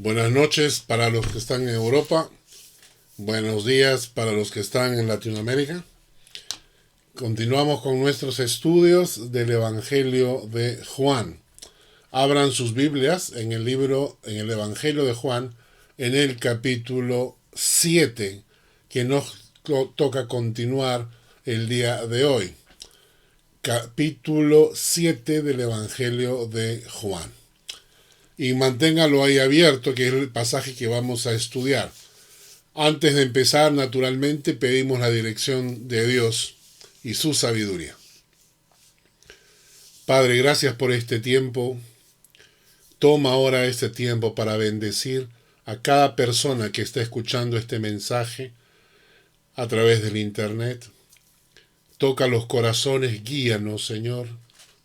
Buenas noches para los que están en Europa. Buenos días para los que están en Latinoamérica. Continuamos con nuestros estudios del Evangelio de Juan. Abran sus Biblias en el Evangelio de Juan, en el capítulo 7, que nos toca continuar el día de hoy. Capítulo 7 del Evangelio de Juan. Y manténgalo ahí abierto, que es el pasaje que vamos a estudiar. Antes de empezar, naturalmente, pedimos la dirección de Dios y su sabiduría. Padre, gracias por este tiempo. Toma ahora este tiempo para bendecir a cada persona que está escuchando este mensaje a través del internet. Toca los corazones, guíanos, Señor.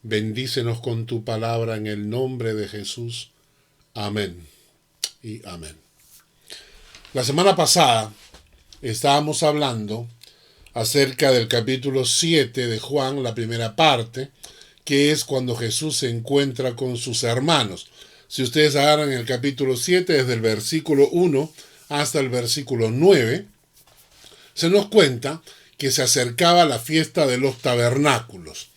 Bendícenos con tu palabra en el nombre de Jesús. Amén y amén. La semana pasada estábamos hablando acerca del capítulo 7 de Juan, la primera parte, que es cuando Jesús se encuentra con sus hermanos. Si ustedes agarran el capítulo 7, desde el versículo 1 hasta el versículo 9, se nos cuenta que se acercaba la fiesta de los tabernáculos.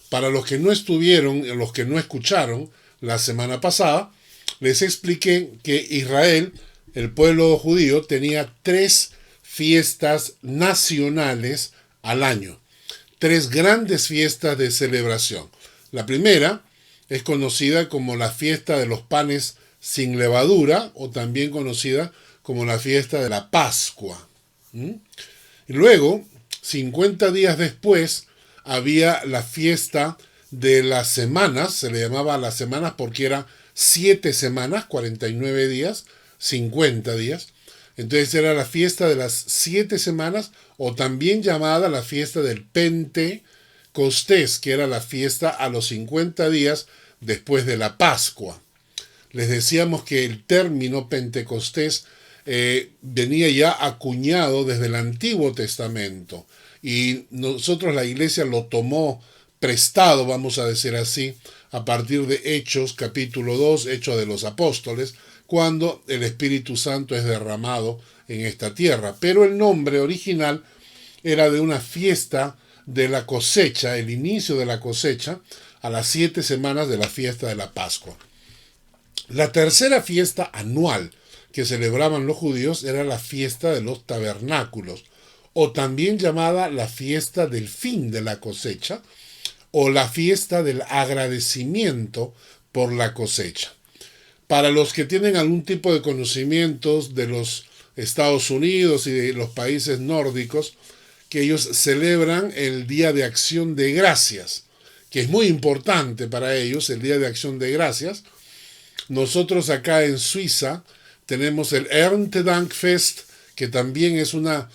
Para los que no estuvieron, los que no escucharon la semana pasada, les expliqué que Israel, el pueblo judío, tenía 3 fiestas nacionales al año. 3 grandes fiestas de celebración. La primera es conocida como la fiesta de los panes sin levadura, o también conocida como la fiesta de la Pascua. Y luego, 50 días después, había la fiesta de las semanas. Se le llamaba las semanas porque era 7 semanas, 49 días, 50 días. Entonces era la fiesta de las 7 semanas, o también llamada la fiesta del Pentecostés, que era la fiesta a los 50 días después de la Pascua. Les decíamos que el término Pentecostés venía ya acuñado desde el Antiguo Testamento, y nosotros, la iglesia, lo tomó prestado, vamos a decir así, a partir de Hechos capítulo 2, Hechos de los Apóstoles, cuando el Espíritu Santo es derramado en esta tierra. Pero el nombre original era de una fiesta de la cosecha, el inicio de la cosecha, a las 7 semanas de la fiesta de la Pascua. La tercera fiesta anual que celebraban los judíos era la fiesta de los tabernáculos, o también llamada la fiesta del fin de la cosecha, o la fiesta del agradecimiento por la cosecha. Para los que tienen algún tipo de conocimientos de los Estados Unidos y de los países nórdicos, que ellos celebran el Día de Acción de Gracias, que es muy importante para ellos, el Día de Acción de Gracias. Nosotros acá en Suiza tenemos el Erntedankfest, que también es una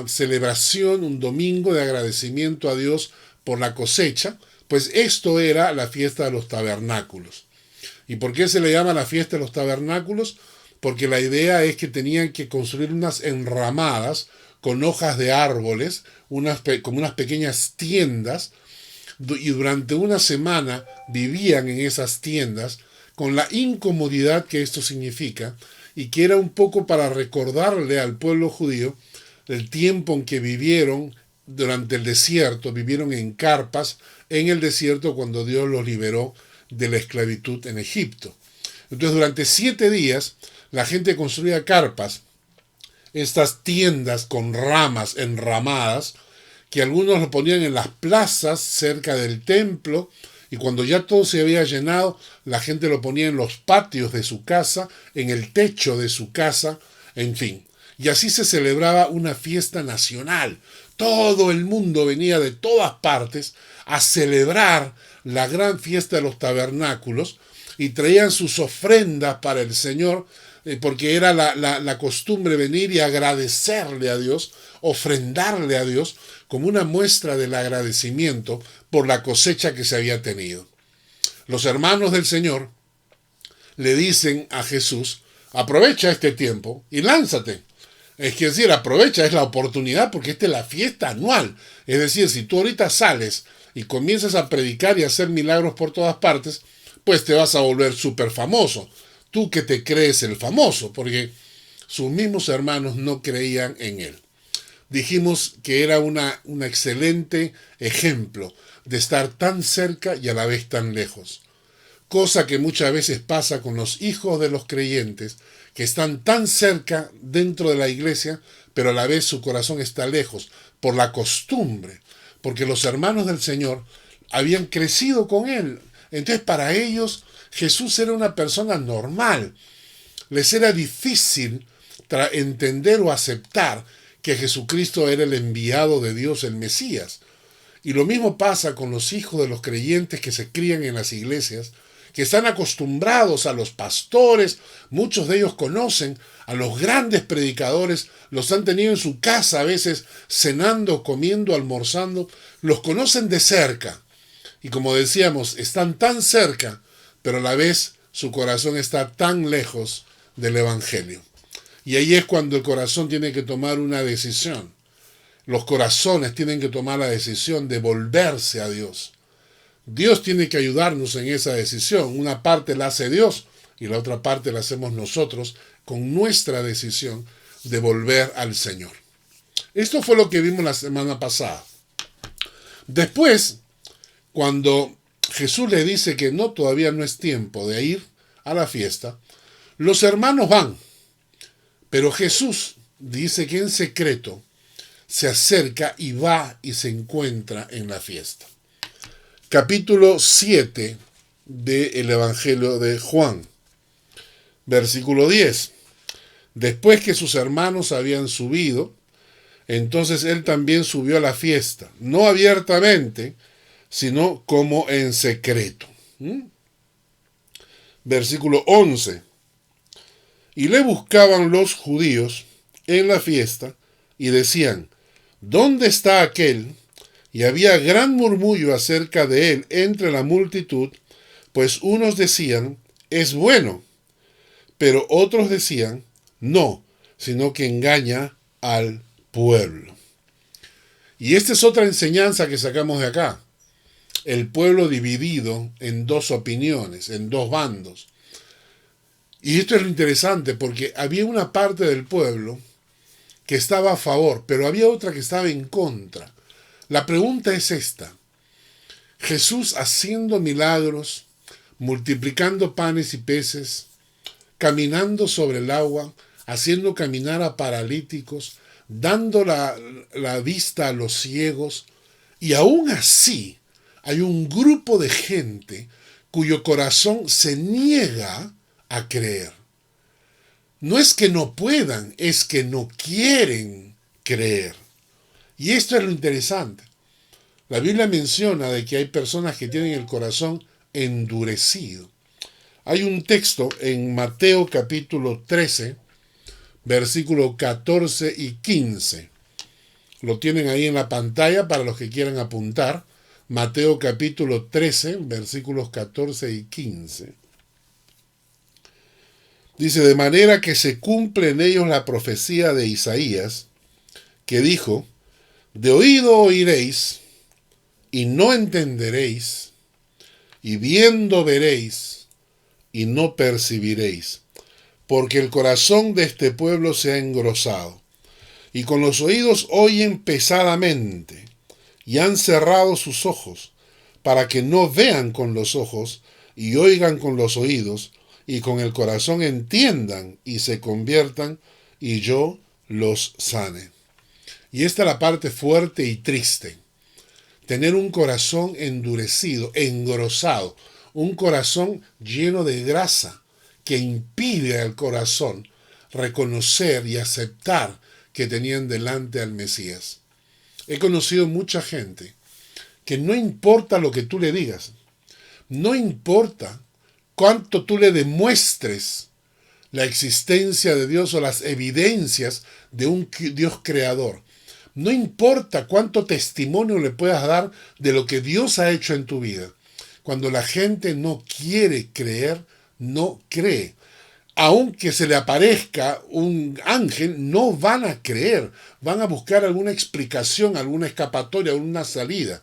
celebración, un domingo de agradecimiento a Dios por la cosecha. Pues esto era la fiesta de los tabernáculos. ¿Y por qué se le llama la fiesta de los tabernáculos? Porque la idea es que tenían que construir unas enramadas con hojas de árboles, como unas pequeñas tiendas, y durante una semana vivían en esas tiendas con la incomodidad que esto significa, y que era un poco para recordarle al pueblo judío el tiempo en que vivieron durante el desierto, vivieron en carpas en el desierto cuando Dios los liberó de la esclavitud en Egipto. Entonces, durante 7 días la gente construía carpas, estas tiendas con ramas enramadas, que algunos lo ponían en las plazas cerca del templo, y cuando ya todo se había llenado, la gente lo ponía en los patios de su casa, en el techo de su casa, en fin. Y así se celebraba una fiesta nacional. Todo el mundo venía de todas partes a celebrar la gran fiesta de los tabernáculos y traían sus ofrendas para el Señor, porque era la costumbre venir y agradecerle a Dios, ofrendarle a Dios como una muestra del agradecimiento por la cosecha que se había tenido. Los hermanos del Señor le dicen a Jesús: aprovecha este tiempo y lánzate. Es decir, aprovecha, es la oportunidad, porque esta es la fiesta anual. Es decir, si tú ahorita sales y comienzas a predicar y a hacer milagros por todas partes, pues te vas a volver súper famoso. tú que te crees el famoso, porque sus mismos hermanos no creían en él. Dijimos que era un excelente ejemplo de estar tan cerca y a la vez tan lejos. Cosa que muchas veces pasa con los hijos de los creyentes, que están tan cerca dentro de la iglesia, pero a la vez su corazón está lejos, por la costumbre, porque los hermanos del Señor habían crecido con él. Entonces para ellos Jesús era una persona normal. Les era difícil entender o aceptar que Jesucristo era el enviado de Dios, el Mesías. Y lo mismo pasa con los hijos de los creyentes que se crían en las iglesias, que están acostumbrados a los pastores, muchos de ellos conocen a los grandes predicadores, los han tenido en su casa a veces cenando, comiendo, almorzando, los conocen de cerca. Y como decíamos, están tan cerca, pero a la vez su corazón está tan lejos del Evangelio. Y ahí es cuando el corazón tiene que tomar una decisión. Los corazones tienen que tomar la decisión de volverse a Dios. Dios tiene que ayudarnos en esa decisión. Una parte la hace Dios y la otra parte la hacemos nosotros con nuestra decisión de volver al Señor. Esto fue lo que vimos la semana pasada. Después, cuando Jesús le dice que no, todavía no es tiempo de ir a la fiesta, los hermanos van. Pero Jesús dice que en secreto se acerca y va y se encuentra en la fiesta. Capítulo 7 del Evangelio de Juan, versículo 10. Después que sus hermanos habían subido, entonces él también subió a la fiesta, no abiertamente, sino como en secreto. Versículo 11. Y le buscaban los judíos en la fiesta y decían, ¿dónde está aquel? Y había gran murmullo acerca de él entre la multitud, pues unos decían, es bueno, pero otros decían, no, sino que engaña al pueblo. Y esta es otra enseñanza que sacamos de acá. El pueblo dividido en dos opiniones, en dos bandos. Y esto es lo interesante porque había una parte del pueblo que estaba a favor, pero había otra que estaba en contra. La pregunta es esta. Jesús haciendo milagros, multiplicando panes y peces, caminando sobre el agua, haciendo caminar a paralíticos, dando la vista a los ciegos, y aún así hay un grupo de gente cuyo corazón se niega a creer. No es que no puedan, es que no quieren creer. Y esto es lo interesante. La Biblia menciona de que hay personas que tienen el corazón endurecido. Hay un texto en Mateo capítulo 13, versículos 14 y 15. Lo tienen ahí en la pantalla para los que quieran apuntar. Mateo capítulo 13, versículos 14 y 15. Dice, de manera que se cumple en ellos la profecía de Isaías, que dijo, de oído oiréis, y no entenderéis, y viendo veréis, y no percibiréis, porque el corazón de este pueblo se ha engrosado, y con los oídos oyen pesadamente, y han cerrado sus ojos, para que no vean con los ojos, y oigan con los oídos, y con el corazón entiendan y se conviertan, y yo los sane. Y esta es la parte fuerte y triste. Tener un corazón endurecido, engrosado, un corazón lleno de grasa que impide al corazón reconocer y aceptar que tenían delante al Mesías. He conocido mucha gente que no importa lo que tú le digas, no importa cuánto tú le demuestres la existencia de Dios o las evidencias de un Dios creador. No importa cuánto testimonio le puedas dar de lo que Dios ha hecho en tu vida. Cuando la gente no quiere creer, no cree. Aunque se le aparezca un ángel, no van a creer. Van a buscar alguna explicación, alguna escapatoria, alguna salida,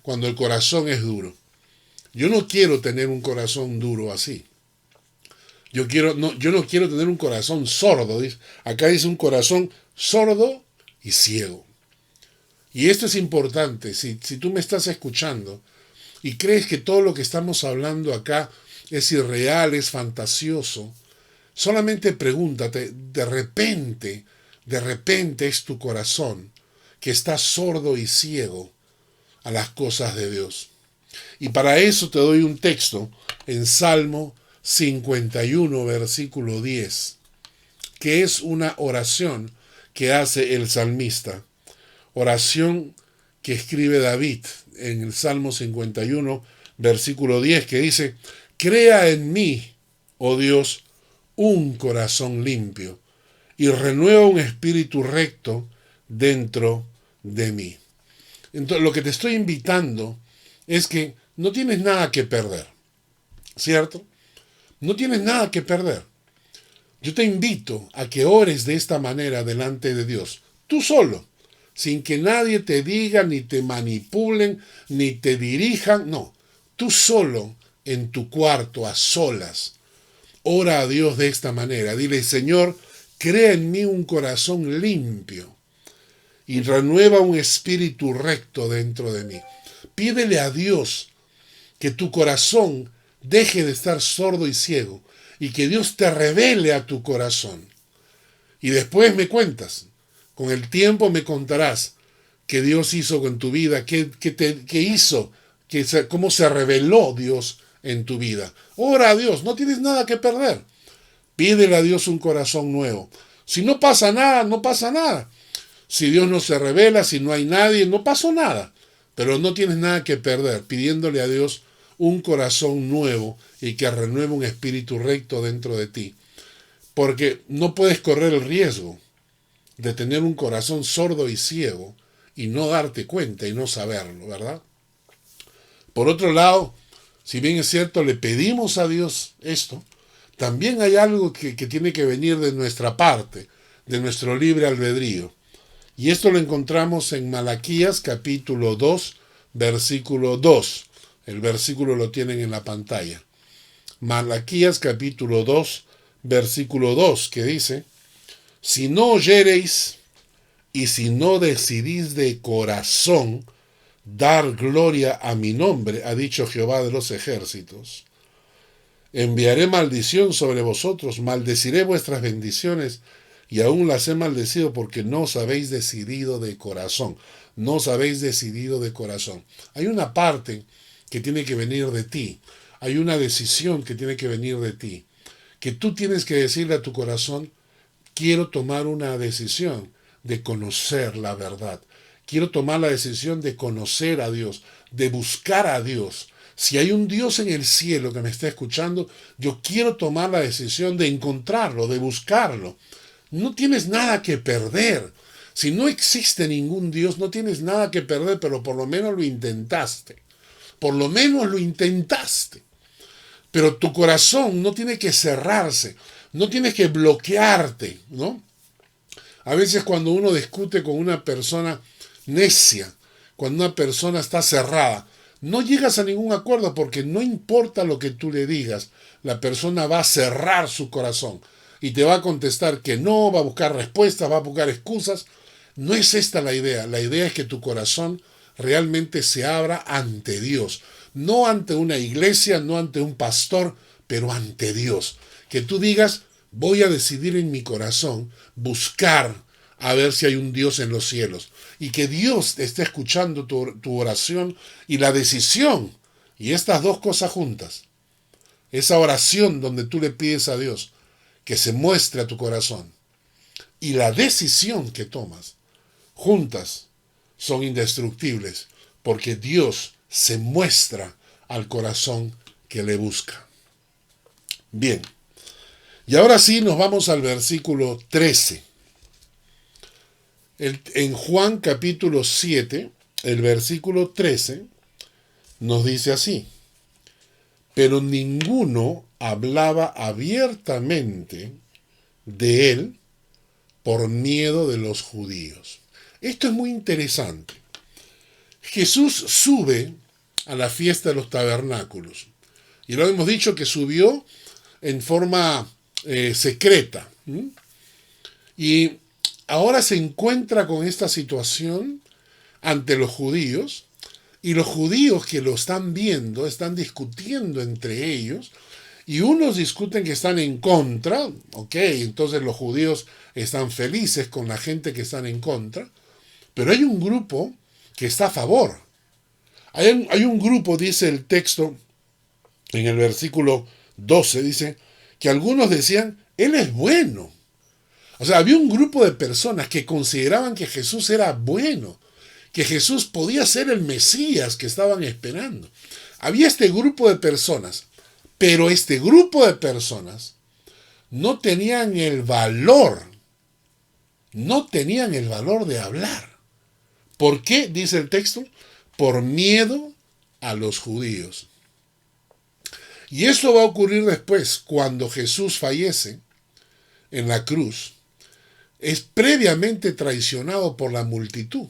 cuando el corazón es duro. Yo no quiero tener un corazón duro así. Yo no quiero tener un corazón sordo. Acá dice un corazón sordo y ciego. Y esto es importante. Si tú me estás escuchando y crees que todo lo que estamos hablando acá es irreal, es fantasioso, solamente pregúntate, de repente es tu corazón que está sordo y ciego a las cosas de Dios. Y para eso te doy un texto en Salmo 51, versículo 10, que es una oración que hace el salmista. Oración que escribe David en el Salmo 51, versículo 10, que dice: crea en mí, oh Dios, un corazón limpio y renueva un espíritu recto dentro de mí. Entonces, lo que te estoy invitando es que no tienes nada que perder, ¿cierto? No tienes nada que perder. Yo te invito a que ores de esta manera delante de Dios, tú solo, sin que nadie te diga, ni te manipulen, ni te dirijan, no, tú solo en tu cuarto, a solas. Ora a Dios de esta manera, dile: Señor, crea en mí un corazón limpio y renueva un espíritu recto dentro de mí. Pídele a Dios que tu corazón deje de estar sordo y ciego y que Dios te revele a tu corazón. Y después me cuentas, con el tiempo me contarás qué Dios hizo con tu vida, qué hizo, cómo se reveló Dios en tu vida. Ora a Dios, no tienes nada que perder. Pídele a Dios un corazón nuevo. Si no pasa nada, no pasa nada. Si Dios no se revela, si no hay nadie, no pasó nada. Pero no tienes nada que perder pidiéndole a Dios un corazón nuevo y que renueve un espíritu recto dentro de ti. Porque no puedes correr el riesgo de tener un corazón sordo y ciego y no darte cuenta y no saberlo, ¿verdad? Por otro lado, si bien es cierto, le pedimos a Dios esto, también hay algo que tiene que venir de nuestra parte, de nuestro libre albedrío. Y esto lo encontramos en Malaquías capítulo 2, versículo 2. El versículo lo tienen en la pantalla. Malaquías capítulo 2, versículo 2, que dice: si no oyereis y si no decidís de corazón dar gloria a mi nombre, ha dicho Jehová de los ejércitos, enviaré maldición sobre vosotros, maldeciré vuestras bendiciones, y aún las he maldecido porque no os habéis decidido de corazón. No os habéis decidido de corazón. Hay una parte que tiene que venir de ti. Hay una decisión que tiene que venir de ti. Que tú tienes que decirle a tu corazón: quiero tomar una decisión de conocer la verdad. Quiero tomar la decisión de conocer a Dios, de buscar a Dios. Si hay un Dios en el cielo que me está escuchando, yo quiero tomar la decisión de encontrarlo, de buscarlo. No tienes nada que perder. Si no existe ningún Dios, no tienes nada que perder, pero por lo menos lo intentaste. Por lo menos lo intentaste. Pero tu corazón no tiene que cerrarse, no tienes que bloquearte, ¿no? A veces cuando uno discute con una persona necia, cuando una persona está cerrada, no llegas a ningún acuerdo porque no importa lo que tú le digas, la persona va a cerrar su corazón y te va a contestar que no, va a buscar respuestas, va a buscar excusas. No es esta la idea es que tu corazón realmente se abra ante Dios, no ante una iglesia, no ante un pastor, pero ante Dios. Que tú digas: voy a decidir en mi corazón buscar a ver si hay un Dios en los cielos. Y que Dios esté escuchando tu oración y la decisión. Y estas dos cosas juntas. Esa oración donde tú le pides a Dios que se muestre a tu corazón. Y la decisión que tomas. Juntas son indestructibles. Porque Dios se muestra al corazón que le busca. Bien. Y ahora sí nos vamos al versículo 13. En Juan capítulo 7, el versículo 13, nos dice así: pero ninguno hablaba abiertamente de él por miedo de los judíos. Esto es muy interesante. Jesús sube a la fiesta de los tabernáculos. Y lo hemos dicho que subió en forma secreta. Y ahora se encuentra con esta situación ante los judíos, y los judíos que lo están viendo están discutiendo entre ellos, y unos discuten que están en contra, ok, entonces los judíos están felices con la gente que están en contra, pero hay un grupo que está a favor. Hay un grupo, dice el texto, en el versículo 12, dice, que algunos decían, Él es bueno. O sea, había un grupo de personas que consideraban que Jesús era bueno, que Jesús podía ser el Mesías que estaban esperando. Había este grupo de personas, pero este grupo de personas no tenían el valor de hablar. ¿Por qué? Dice el texto, por miedo a los judíos. Y esto va a ocurrir después, cuando Jesús fallece en la cruz. Es previamente traicionado por la multitud.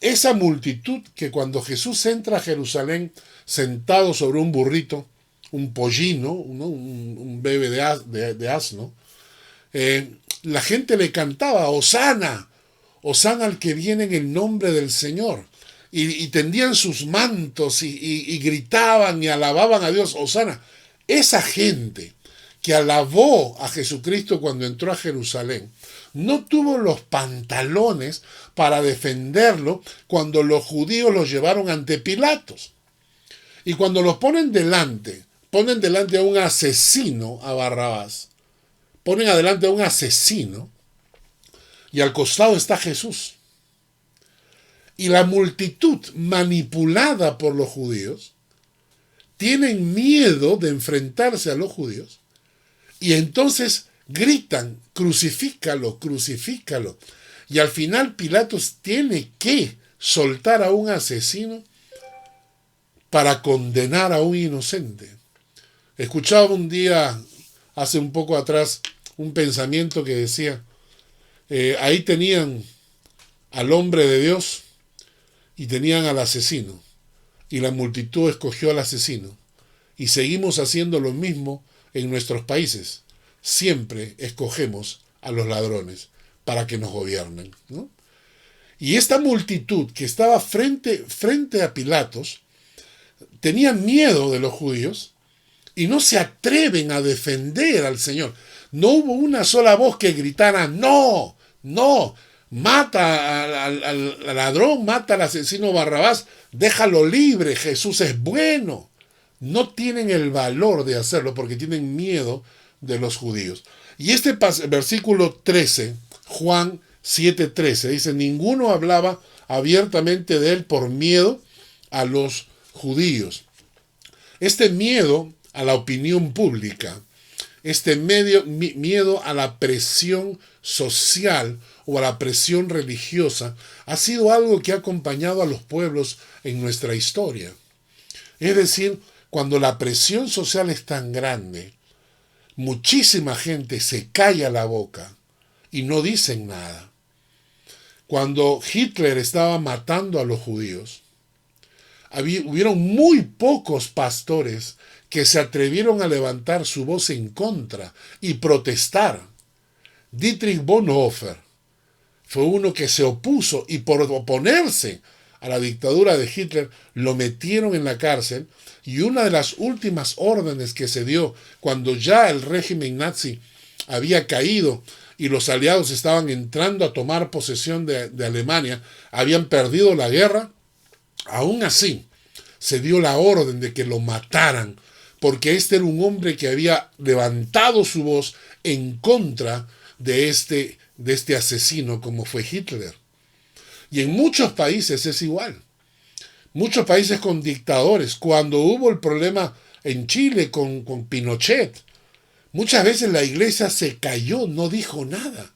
Esa multitud que cuando Jesús entra a Jerusalén sentado sobre un burrito, un pollino, ¿no? un bebé de asno, la gente le cantaba, Hosana, Hosana al que viene en el nombre del Señor. Y tendían sus mantos y gritaban y alababan a Dios, Hosana. Esa gente que alabó a Jesucristo cuando entró a Jerusalén, no tuvo los pantalones para defenderlo cuando los judíos los llevaron ante Pilatos. Y cuando los ponen delante a un asesino, a Barrabás, ponen adelante a un asesino, y al costado está Jesús. Y la multitud, manipulada por los judíos, tienen miedo de enfrentarse a los judíos, y entonces gritan, crucifícalo, crucifícalo. Y al final Pilatos tiene que soltar a un asesino para condenar a un inocente. Escuchaba un día, hace un poco atrás, un pensamiento que decía, ahí tenían al hombre de Dios y tenían al asesino, y la multitud escogió al asesino, y seguimos haciendo lo mismo en nuestros países. Siempre escogemos a los ladrones para que nos gobiernen, ¿no? Y esta multitud que estaba frente a Pilatos tenía miedo de los judíos y no se atreven a defender al Señor. No hubo una sola voz que gritara, no, no, mata al ladrón, mata al asesino Barrabás, déjalo libre, Jesús es bueno. No tienen el valor de hacerlo porque tienen miedo de los judíos. Y este versículo 13, Juan 7:13, dice, ninguno hablaba abiertamente de él por miedo a los judíos. Este miedo a la opinión pública, este miedo a la presión social o a la presión religiosa, ha sido algo que ha acompañado a los pueblos en nuestra historia. Es decir, cuando la presión social es tan grande, muchísima gente se calla la boca y no dicen nada. Cuando Hitler estaba matando a los judíos, hubieron muy pocos pastores que se atrevieron a levantar su voz en contra y protestar. Dietrich Bonhoeffer fue uno que se opuso y por oponerse a la dictadura de Hitler lo metieron en la cárcel, y una de las últimas órdenes que se dio cuando ya el régimen nazi había caído y los aliados estaban entrando a tomar posesión de Alemania, habían perdido la guerra, aún así se dio la orden de que lo mataran, porque este era un hombre que había levantado su voz en contra de este asesino como fue Hitler. Y en muchos países es igual. Muchos países con dictadores, cuando hubo el problema en Chile con Pinochet, muchas veces la iglesia se cayó, no dijo nada.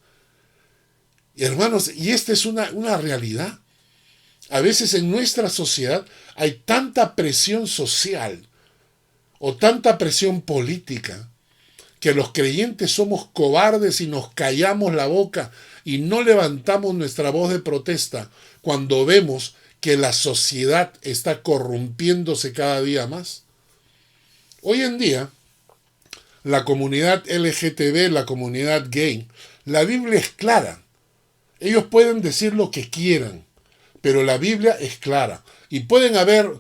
Y hermanos, y esta es una realidad. A veces en nuestra sociedad hay tanta presión social o tanta presión política que los creyentes somos cobardes y nos callamos la boca y no levantamos nuestra voz de protesta cuando vemos que la sociedad está corrompiéndose cada día más. Hoy en día la comunidad LGTB, la comunidad gay, la Biblia es clara. Ellos pueden decir lo que quieran, pero la Biblia es clara. Y pueden haber,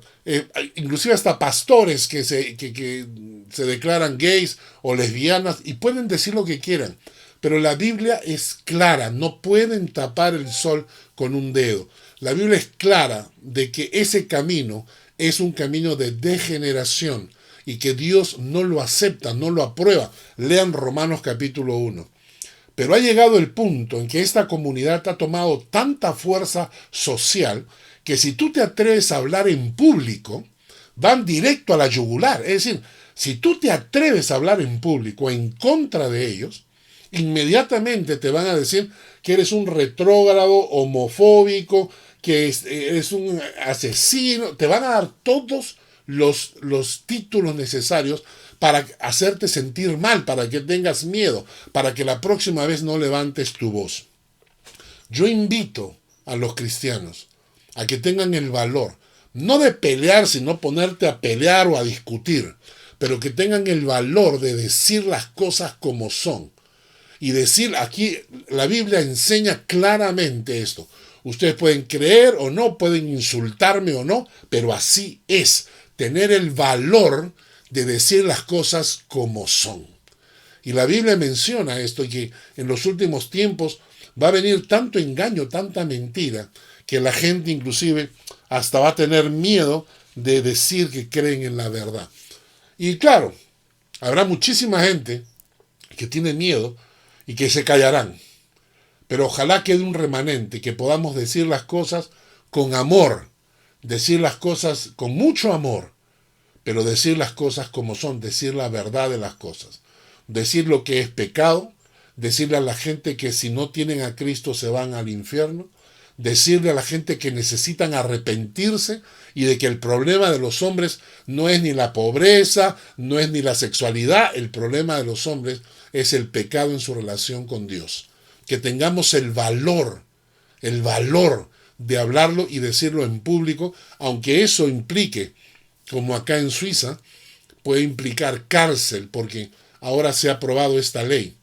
inclusive hasta pastores que se declaran gays o lesbianas, y pueden decir lo que quieran. Pero la Biblia es clara, no pueden tapar el sol con un dedo. La Biblia es clara de que ese camino es un camino de degeneración y que Dios no lo acepta, no lo aprueba. Lean Romanos capítulo 1. Pero ha llegado el punto en que esta comunidad ha tomado tanta fuerza social que si tú te atreves a hablar en público, van directo a la yugular. Es decir, si tú te atreves a hablar en público en contra de ellos, inmediatamente te van a decir que eres un retrógrado, homofóbico, que eres un asesino. Te van a dar todos los títulos necesarios para hacerte sentir mal, para que tengas miedo, para que la próxima vez no levantes tu voz. Yo invito a los cristianos a que tengan el valor, no de pelear, sino ponerte a pelear o a discutir, pero que tengan el valor de decir las cosas como son. Y decir, aquí la Biblia enseña claramente esto. Ustedes pueden creer o no, pueden insultarme o no, pero así es. Tener el valor de decir las cosas como son. Y la Biblia menciona esto, que en los últimos tiempos va a venir tanto engaño, tanta mentira, que la gente inclusive hasta va a tener miedo de decir que creen en la verdad. Y claro, habrá muchísima gente que tiene miedo y que se callarán. Pero ojalá quede un remanente, que podamos decir las cosas con amor, decir las cosas con mucho amor, pero decir las cosas como son, decir la verdad de las cosas, decir lo que es pecado, decirle a la gente que si no tienen a Cristo se van al infierno, decirle a la gente que necesitan arrepentirse y de que el problema de los hombres no es ni la pobreza, no es ni la sexualidad, el problema de los hombres es el pecado en su relación con Dios. Que tengamos el valor de hablarlo y decirlo en público, aunque eso implique, como acá en Suiza, puede implicar cárcel, porque ahora se ha aprobado esta ley,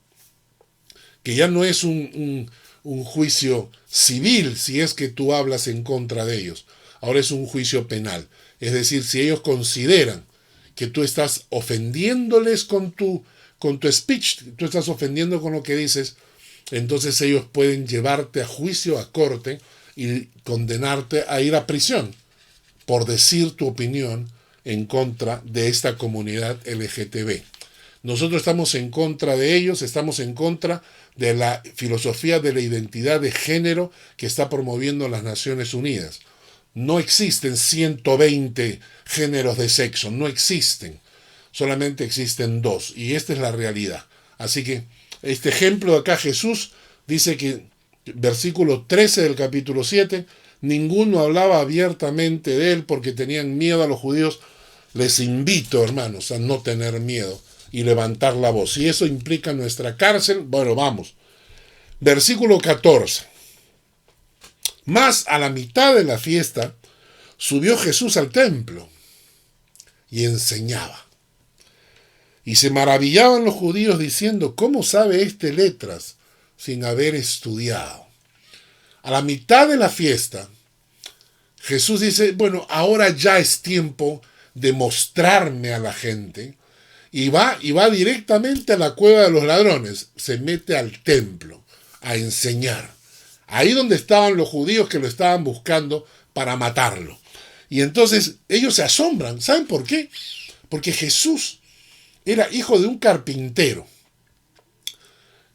que ya no es un juicio civil si es que tú hablas en contra de ellos, ahora es un juicio penal. Es decir, si ellos consideran que tú estás ofendiéndoles con tu speech, tú estás ofendiendo con lo que dices, entonces ellos pueden llevarte a juicio, a corte, y condenarte a ir a prisión por decir tu opinión en contra de esta comunidad LGTB. Nosotros estamos en contra de ellos, estamos en contra de la filosofía de la identidad de género que está promoviendo las Naciones Unidas. No existen 120 géneros de sexo, no existen. Solamente existen 2, y esta es la realidad. Así que este ejemplo de acá, Jesús dice que, versículo 13 del capítulo 7, ninguno hablaba abiertamente de él porque tenían miedo a los judíos. Les invito, hermanos, a no tener miedo y levantar la voz. Si eso implica nuestra cárcel, bueno, vamos. Versículo 14. Mas a la mitad de la fiesta subió Jesús al templo y enseñaba. Y se maravillaban los judíos diciendo, ¿cómo sabe este letras sin haber estudiado? A la mitad de la fiesta, Jesús dice, bueno, ahora ya es tiempo de mostrarme a la gente. Y va directamente a la cueva de los ladrones, se mete al templo a enseñar. Ahí donde estaban los judíos que lo estaban buscando para matarlo. Y entonces ellos se asombran. ¿Saben por qué? Porque Jesús era hijo de un carpintero.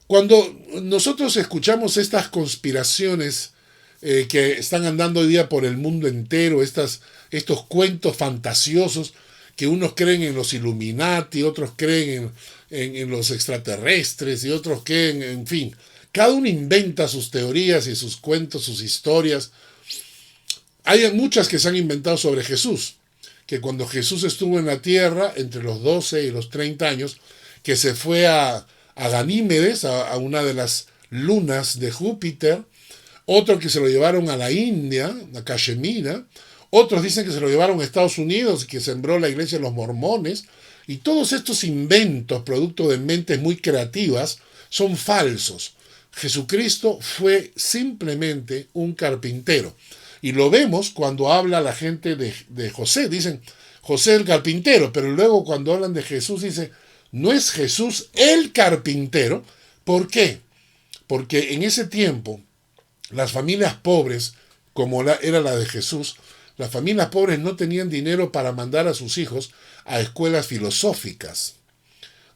Cuando nosotros escuchamos estas conspiraciones que están andando hoy día por el mundo entero, estos cuentos fantasiosos, que unos creen en los Illuminati, otros creen en los extraterrestres y otros creen, en fin. Cada uno inventa sus teorías y sus cuentos, sus historias. Hay muchas que se han inventado sobre Jesús, que cuando Jesús estuvo en la tierra, entre los 12 y los 30 años, que se fue a Ganímedes, a una de las lunas de Júpiter, otro que se lo llevaron a la India, a Cachemira, Otros dicen que se lo llevaron a Estados Unidos y que sembró la iglesia de los mormones. Y todos estos inventos, producto de mentes muy creativas, son falsos. Jesucristo fue simplemente un carpintero. Y lo vemos cuando habla la gente de José. Dicen, José el carpintero, pero luego cuando hablan de Jesús dice, no es Jesús el carpintero. ¿Por qué? Porque en ese tiempo, las familias pobres, como era la de Jesús, las familias pobres no tenían dinero para mandar a sus hijos a escuelas filosóficas.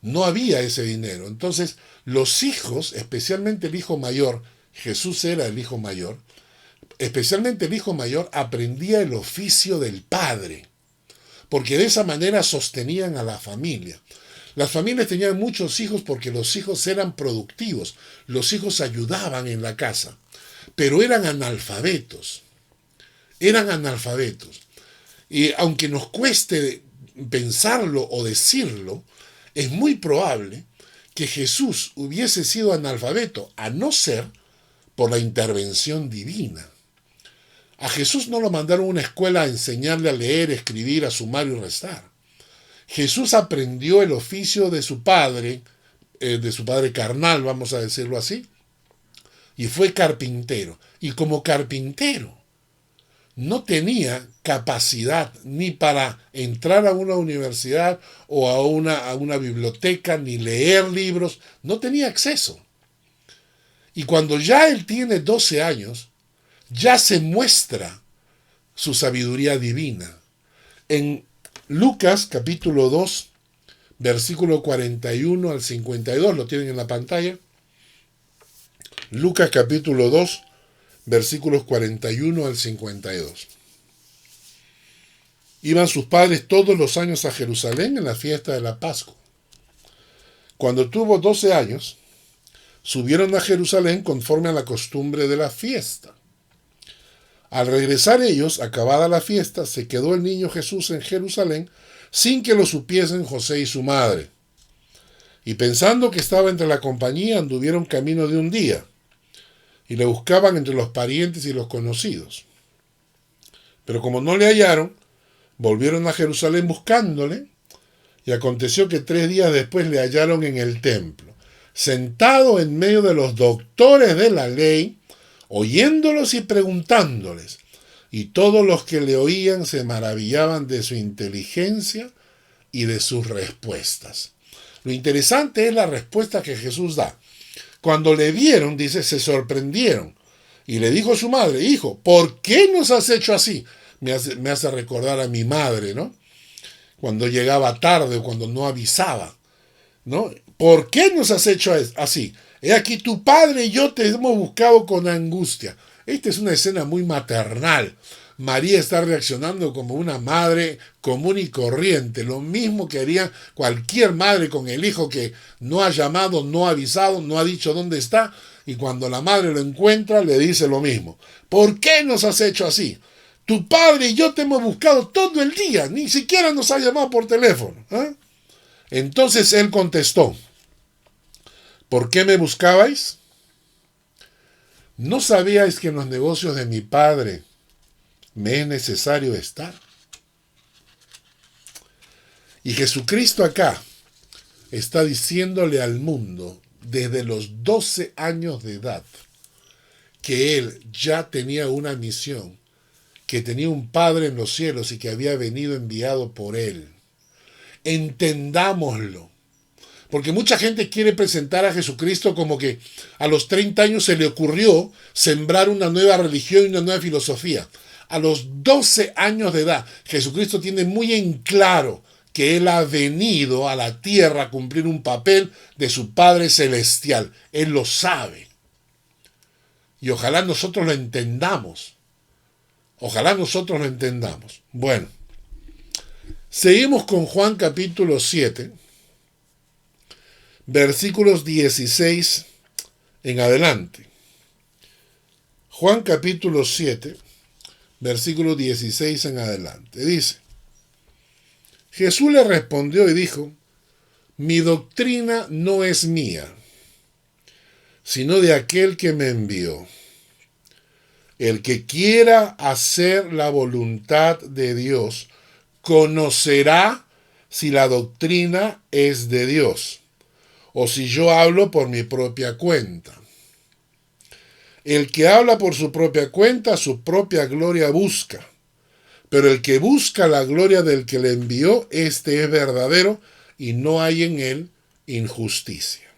No había ese dinero. Entonces, los hijos, especialmente el hijo mayor, Jesús era el hijo mayor, especialmente el hijo mayor aprendía el oficio del padre, porque de esa manera sostenían a la familia. Las familias tenían muchos hijos porque los hijos eran productivos, los hijos ayudaban en la casa, pero eran analfabetos. Eran analfabetos. Y aunque nos cueste pensarlo o decirlo, es muy probable que Jesús hubiese sido analfabeto, a no ser por la intervención divina. A Jesús no lo mandaron a una escuela a enseñarle a leer, escribir, a sumar y restar. Jesús aprendió el oficio de su padre carnal, vamos a decirlo así, y fue carpintero. Y como carpintero, no tenía capacidad ni para entrar a una universidad o a una biblioteca, ni leer libros, no tenía acceso. Y cuando ya él tiene 12 años, ya se muestra su sabiduría divina. En Lucas capítulo 2, versículo 41 al 52, lo tienen en la pantalla. Lucas capítulo 2, versículos 41 al 52. Iban sus padres todos los años a Jerusalén en la fiesta de la Pascua. Cuando tuvo 12 años, subieron a Jerusalén conforme a la costumbre de la fiesta. Al regresar ellos, acabada la fiesta, se quedó el niño Jesús en Jerusalén sin que lo supiesen José y su madre. Y pensando que estaba entre la compañía, anduvieron camino de un día y le buscaban entre los parientes y los conocidos. Pero como no le hallaron, volvieron a Jerusalén buscándole, y aconteció que 3 días después le hallaron en el templo, sentado en medio de los doctores de la ley, oyéndolos y preguntándoles. Y todos los que le oían se maravillaban de su inteligencia y de sus respuestas. Lo interesante es la respuesta que Jesús da. Cuando le vieron, dice, se sorprendieron. Y le dijo a su madre, hijo, ¿por qué nos has hecho así? Me hace recordar a mi madre, ¿no? Cuando llegaba tarde o cuando no avisaba, ¿no? ¿Por qué nos has hecho así? He aquí tu padre y yo te hemos buscado con angustia. Esta es una escena muy maternal. María está reaccionando como una madre común y corriente, lo mismo que haría cualquier madre con el hijo que no ha llamado, no ha avisado, no ha dicho dónde está, y cuando la madre lo encuentra le dice lo mismo. ¿Por qué nos has hecho así? Tu padre y yo te hemos buscado todo el día, ni siquiera nos ha llamado por teléfono. Entonces él contestó, ¿por qué me buscabais? ¿No sabíais que en los negocios de mi padre me es necesario estar? Y Jesucristo acá está diciéndole al mundo desde los 12 años de edad que él ya tenía una misión, que tenía un Padre en los cielos y que había venido enviado por él. Entendámoslo. Porque mucha gente quiere presentar a Jesucristo como que a los 30 años se le ocurrió sembrar una nueva religión y una nueva filosofía. A los 12 años de edad, Jesucristo tiene muy en claro que Él ha venido a la tierra a cumplir un papel de su Padre Celestial. Él lo sabe. Y ojalá nosotros lo entendamos. Ojalá nosotros lo entendamos. Bueno, seguimos con Juan capítulo 7. Versículos 16 en adelante. Juan capítulo 7, versículo 16 en adelante. Dice, Jesús le respondió y dijo, mi doctrina no es mía, sino de aquel que me envió. El que quiera hacer la voluntad de Dios conocerá si la doctrina es de Dios o si yo hablo por mi propia cuenta. El que habla por su propia cuenta, su propia gloria busca. Pero el que busca la gloria del que le envió, este es verdadero y no hay en él injusticia.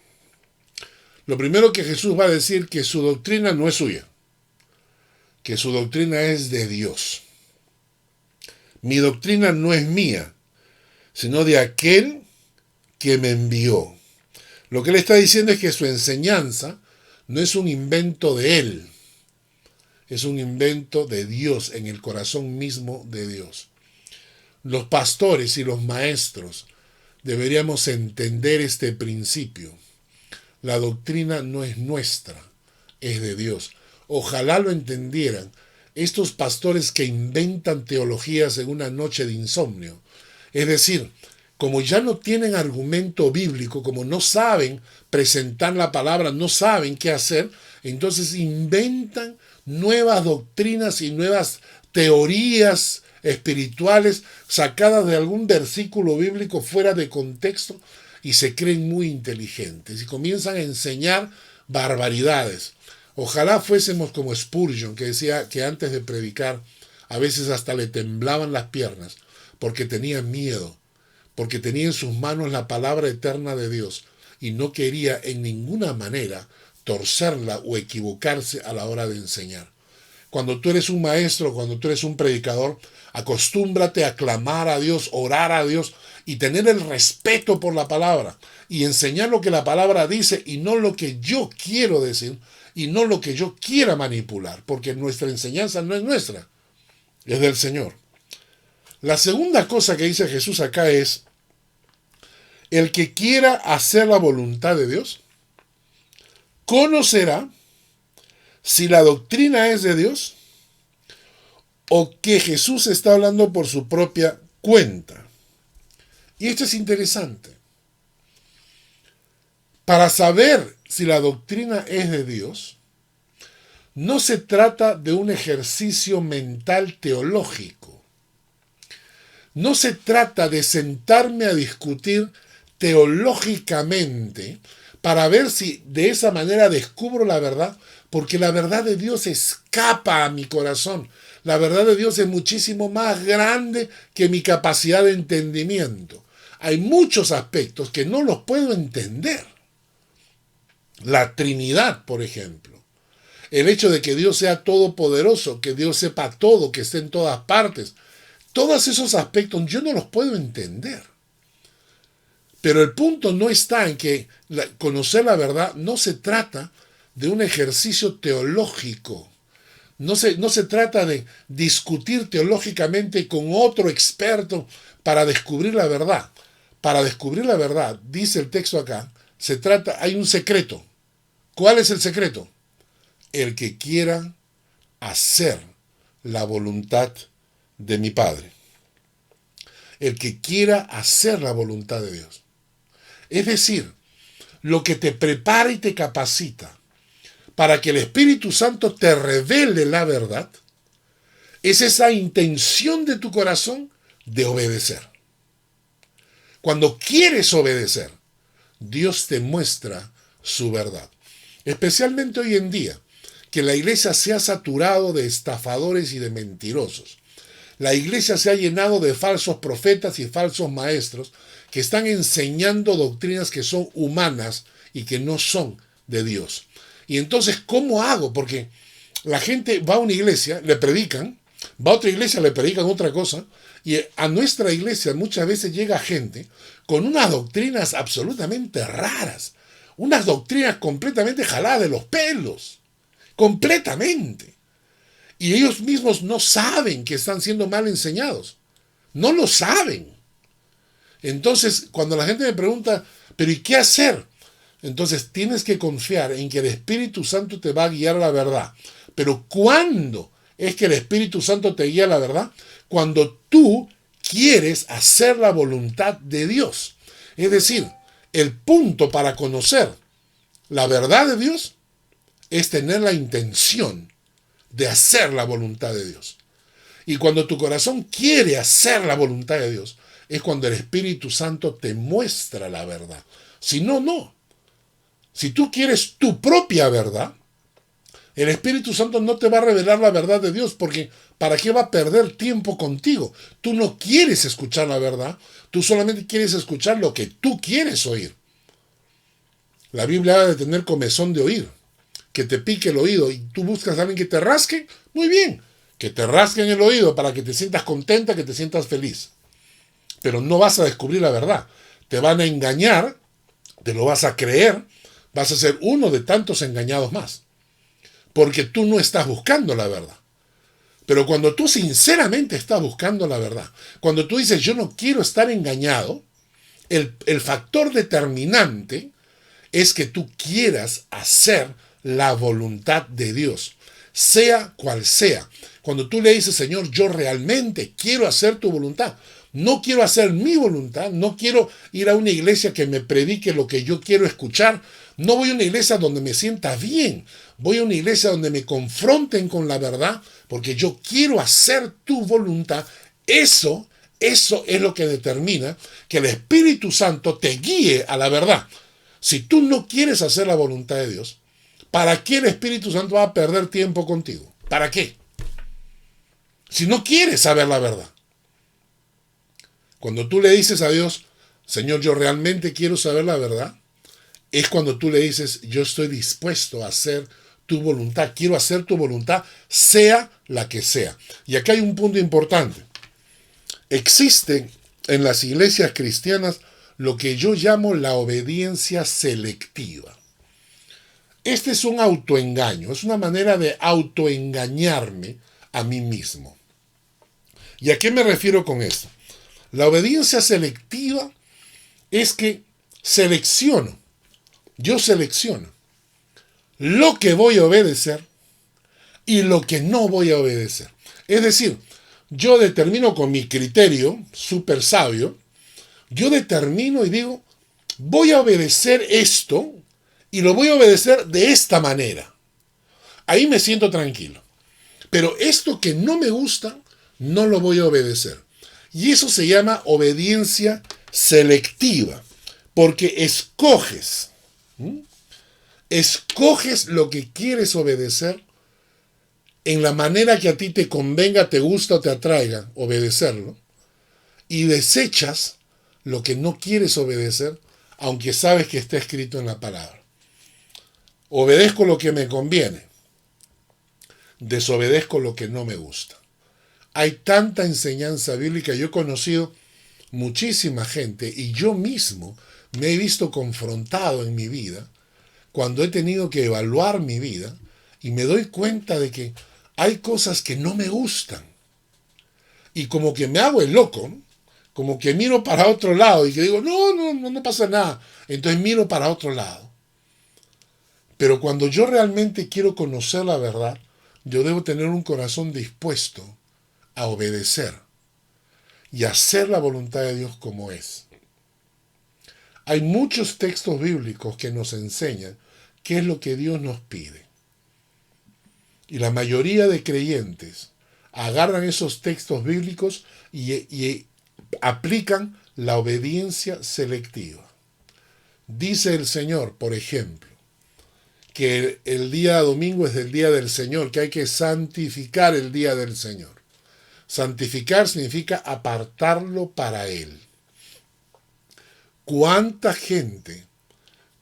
Lo primero que Jesús va a decir que su doctrina no es suya, que su doctrina es de Dios. Mi doctrina no es mía, sino de aquel que me envió. Lo que él está diciendo es que su enseñanza no es un invento de él, es un invento de Dios, en el corazón mismo de Dios. Los pastores y los maestros deberíamos entender este principio. La doctrina no es nuestra, es de Dios. Ojalá lo entendieran estos pastores que inventan teologías en una noche de insomnio. Es decir, como ya no tienen argumento bíblico, como no saben presentar la palabra, no saben qué hacer, entonces inventan nuevas doctrinas y nuevas teorías espirituales sacadas de algún versículo bíblico fuera de contexto y se creen muy inteligentes y comienzan a enseñar barbaridades. Ojalá fuésemos como Spurgeon, que decía que antes de predicar a veces hasta le temblaban las piernas porque tenía miedo, porque tenía en sus manos la palabra eterna de Dios y no quería en ninguna manera torcerla o equivocarse a la hora de enseñar. Cuando tú eres un maestro, cuando tú eres un predicador, acostúmbrate a clamar a Dios, orar a Dios y tener el respeto por la palabra y enseñar lo que la palabra dice y no lo que yo quiero decir y no lo que yo quiera manipular, porque nuestra enseñanza no es nuestra, es del Señor. La segunda cosa que dice Jesús acá es: el que quiera hacer la voluntad de Dios conocerá si la doctrina es de Dios o que Jesús está hablando por su propia cuenta. Y esto es interesante. Para saber si la doctrina es de Dios, no se trata de un ejercicio mental teológico. No se trata de sentarme a discutir teológicamente para ver si de esa manera descubro la verdad, porque la verdad de Dios escapa a mi corazón. La verdad de Dios es muchísimo más grande que mi capacidad de entendimiento. Hay muchos aspectos que no los puedo entender. La Trinidad, por ejemplo. El hecho de que Dios sea todopoderoso, que Dios sepa todo, que esté en todas partes. Todos esos aspectos yo no los puedo entender. Pero el punto no está en que conocer la verdad no se trata de un ejercicio teológico. No se trata de discutir teológicamente con otro experto para descubrir la verdad. Para descubrir la verdad, dice el texto acá, hay un secreto. ¿Cuál es el secreto? El que quiera hacer la voluntad de mi Padre. El que quiera hacer la voluntad de Dios. Es decir, lo que te prepara y te capacita para que el Espíritu Santo te revele la verdad es esa intención de tu corazón de obedecer. Cuando quieres obedecer, Dios te muestra su verdad. Especialmente hoy en día, que la iglesia se ha saturado de estafadores y de mentirosos. La iglesia se ha llenado de falsos profetas y falsos maestros que están enseñando doctrinas que son humanas y que no son de Dios. Y entonces, ¿cómo hago? Porque la gente va a una iglesia, le predican, va a otra iglesia, le predican otra cosa, y a nuestra iglesia muchas veces llega gente con unas doctrinas absolutamente raras, unas doctrinas completamente jaladas de los pelos, completamente. Y ellos mismos no saben que están siendo mal enseñados, no lo saben. Entonces, cuando la gente me pregunta, ¿pero y qué hacer? Entonces, tienes que confiar en que el Espíritu Santo te va a guiar a la verdad. Pero ¿cuándo es que el Espíritu Santo te guía a la verdad? Cuando tú quieres hacer la voluntad de Dios. Es decir, el punto para conocer la verdad de Dios es tener la intención de hacer la voluntad de Dios. Y cuando tu corazón quiere hacer la voluntad de Dios, es cuando el Espíritu Santo te muestra la verdad. Si no, no. Si tú quieres tu propia verdad, el Espíritu Santo no te va a revelar la verdad de Dios, porque ¿para qué va a perder tiempo contigo? Tú no quieres escuchar la verdad, tú solamente quieres escuchar lo que tú quieres oír. La Biblia habla de tener comezón de oír, que te pique el oído, y tú buscas a alguien que te rasque, muy bien, que te rasquen el oído para que te sientas contenta, que te sientas feliz. Pero no vas a descubrir la verdad. Te van a engañar, te lo vas a creer, vas a ser uno de tantos engañados más. Porque tú no estás buscando la verdad. Pero cuando tú sinceramente estás buscando la verdad, cuando tú dices yo no quiero estar engañado, el factor determinante es que tú quieras hacer la voluntad de Dios, sea cual sea. Cuando tú le dices, Señor, yo realmente quiero hacer tu voluntad, no quiero hacer mi voluntad, no quiero ir a una iglesia que me predique lo que yo quiero escuchar, no voy a una iglesia donde me sienta bien, voy a una iglesia donde me confronten con la verdad, porque yo quiero hacer tu voluntad. Eso es lo que determina que el Espíritu Santo te guíe a la verdad. Si tú no quieres hacer la voluntad de Dios, ¿para qué el Espíritu Santo va a perder tiempo contigo? ¿Para qué? Si no quieres saber la verdad. Cuando tú le dices a Dios, Señor, yo realmente quiero saber la verdad, es cuando tú le dices, yo estoy dispuesto a hacer tu voluntad, quiero hacer tu voluntad, sea la que sea. Y acá hay un punto importante. Existe en las iglesias cristianas lo que yo llamo la obediencia selectiva. Este es un autoengaño, es una manera de autoengañarme a mí mismo. ¿Y a qué me refiero con esto? La obediencia selectiva es que yo selecciono lo que voy a obedecer y lo que no voy a obedecer. Es decir, yo determino con mi criterio súper sabio, yo determino y digo, voy a obedecer esto y lo voy a obedecer de esta manera. Ahí me siento tranquilo. Pero esto que no me gusta, no lo voy a obedecer. Y eso se llama obediencia selectiva, porque escoges lo que quieres obedecer en la manera que a ti te convenga, te gusta o te atraiga obedecerlo, y desechas lo que no quieres obedecer, aunque sabes que está escrito en la palabra. Obedezco lo que me conviene, desobedezco lo que no me gusta. Hay tanta enseñanza bíblica, yo he conocido muchísima gente y yo mismo me he visto confrontado en mi vida cuando he tenido que evaluar mi vida y me doy cuenta de que hay cosas que no me gustan. Y como que me hago el loco, ¿no? Como que miro para otro lado y que digo, no pasa nada. Entonces miro para otro lado. Pero cuando yo realmente quiero conocer la verdad, yo debo tener un corazón dispuesto a obedecer y hacer la voluntad de Dios como es. Hay muchos textos bíblicos que nos enseñan qué es lo que Dios nos pide. Y la mayoría de creyentes agarran esos textos bíblicos y aplican la obediencia selectiva. Dice el Señor, por ejemplo, que el día domingo es el día del Señor, que hay que santificar el día del Señor. Santificar significa apartarlo para Él. ¿Cuánta gente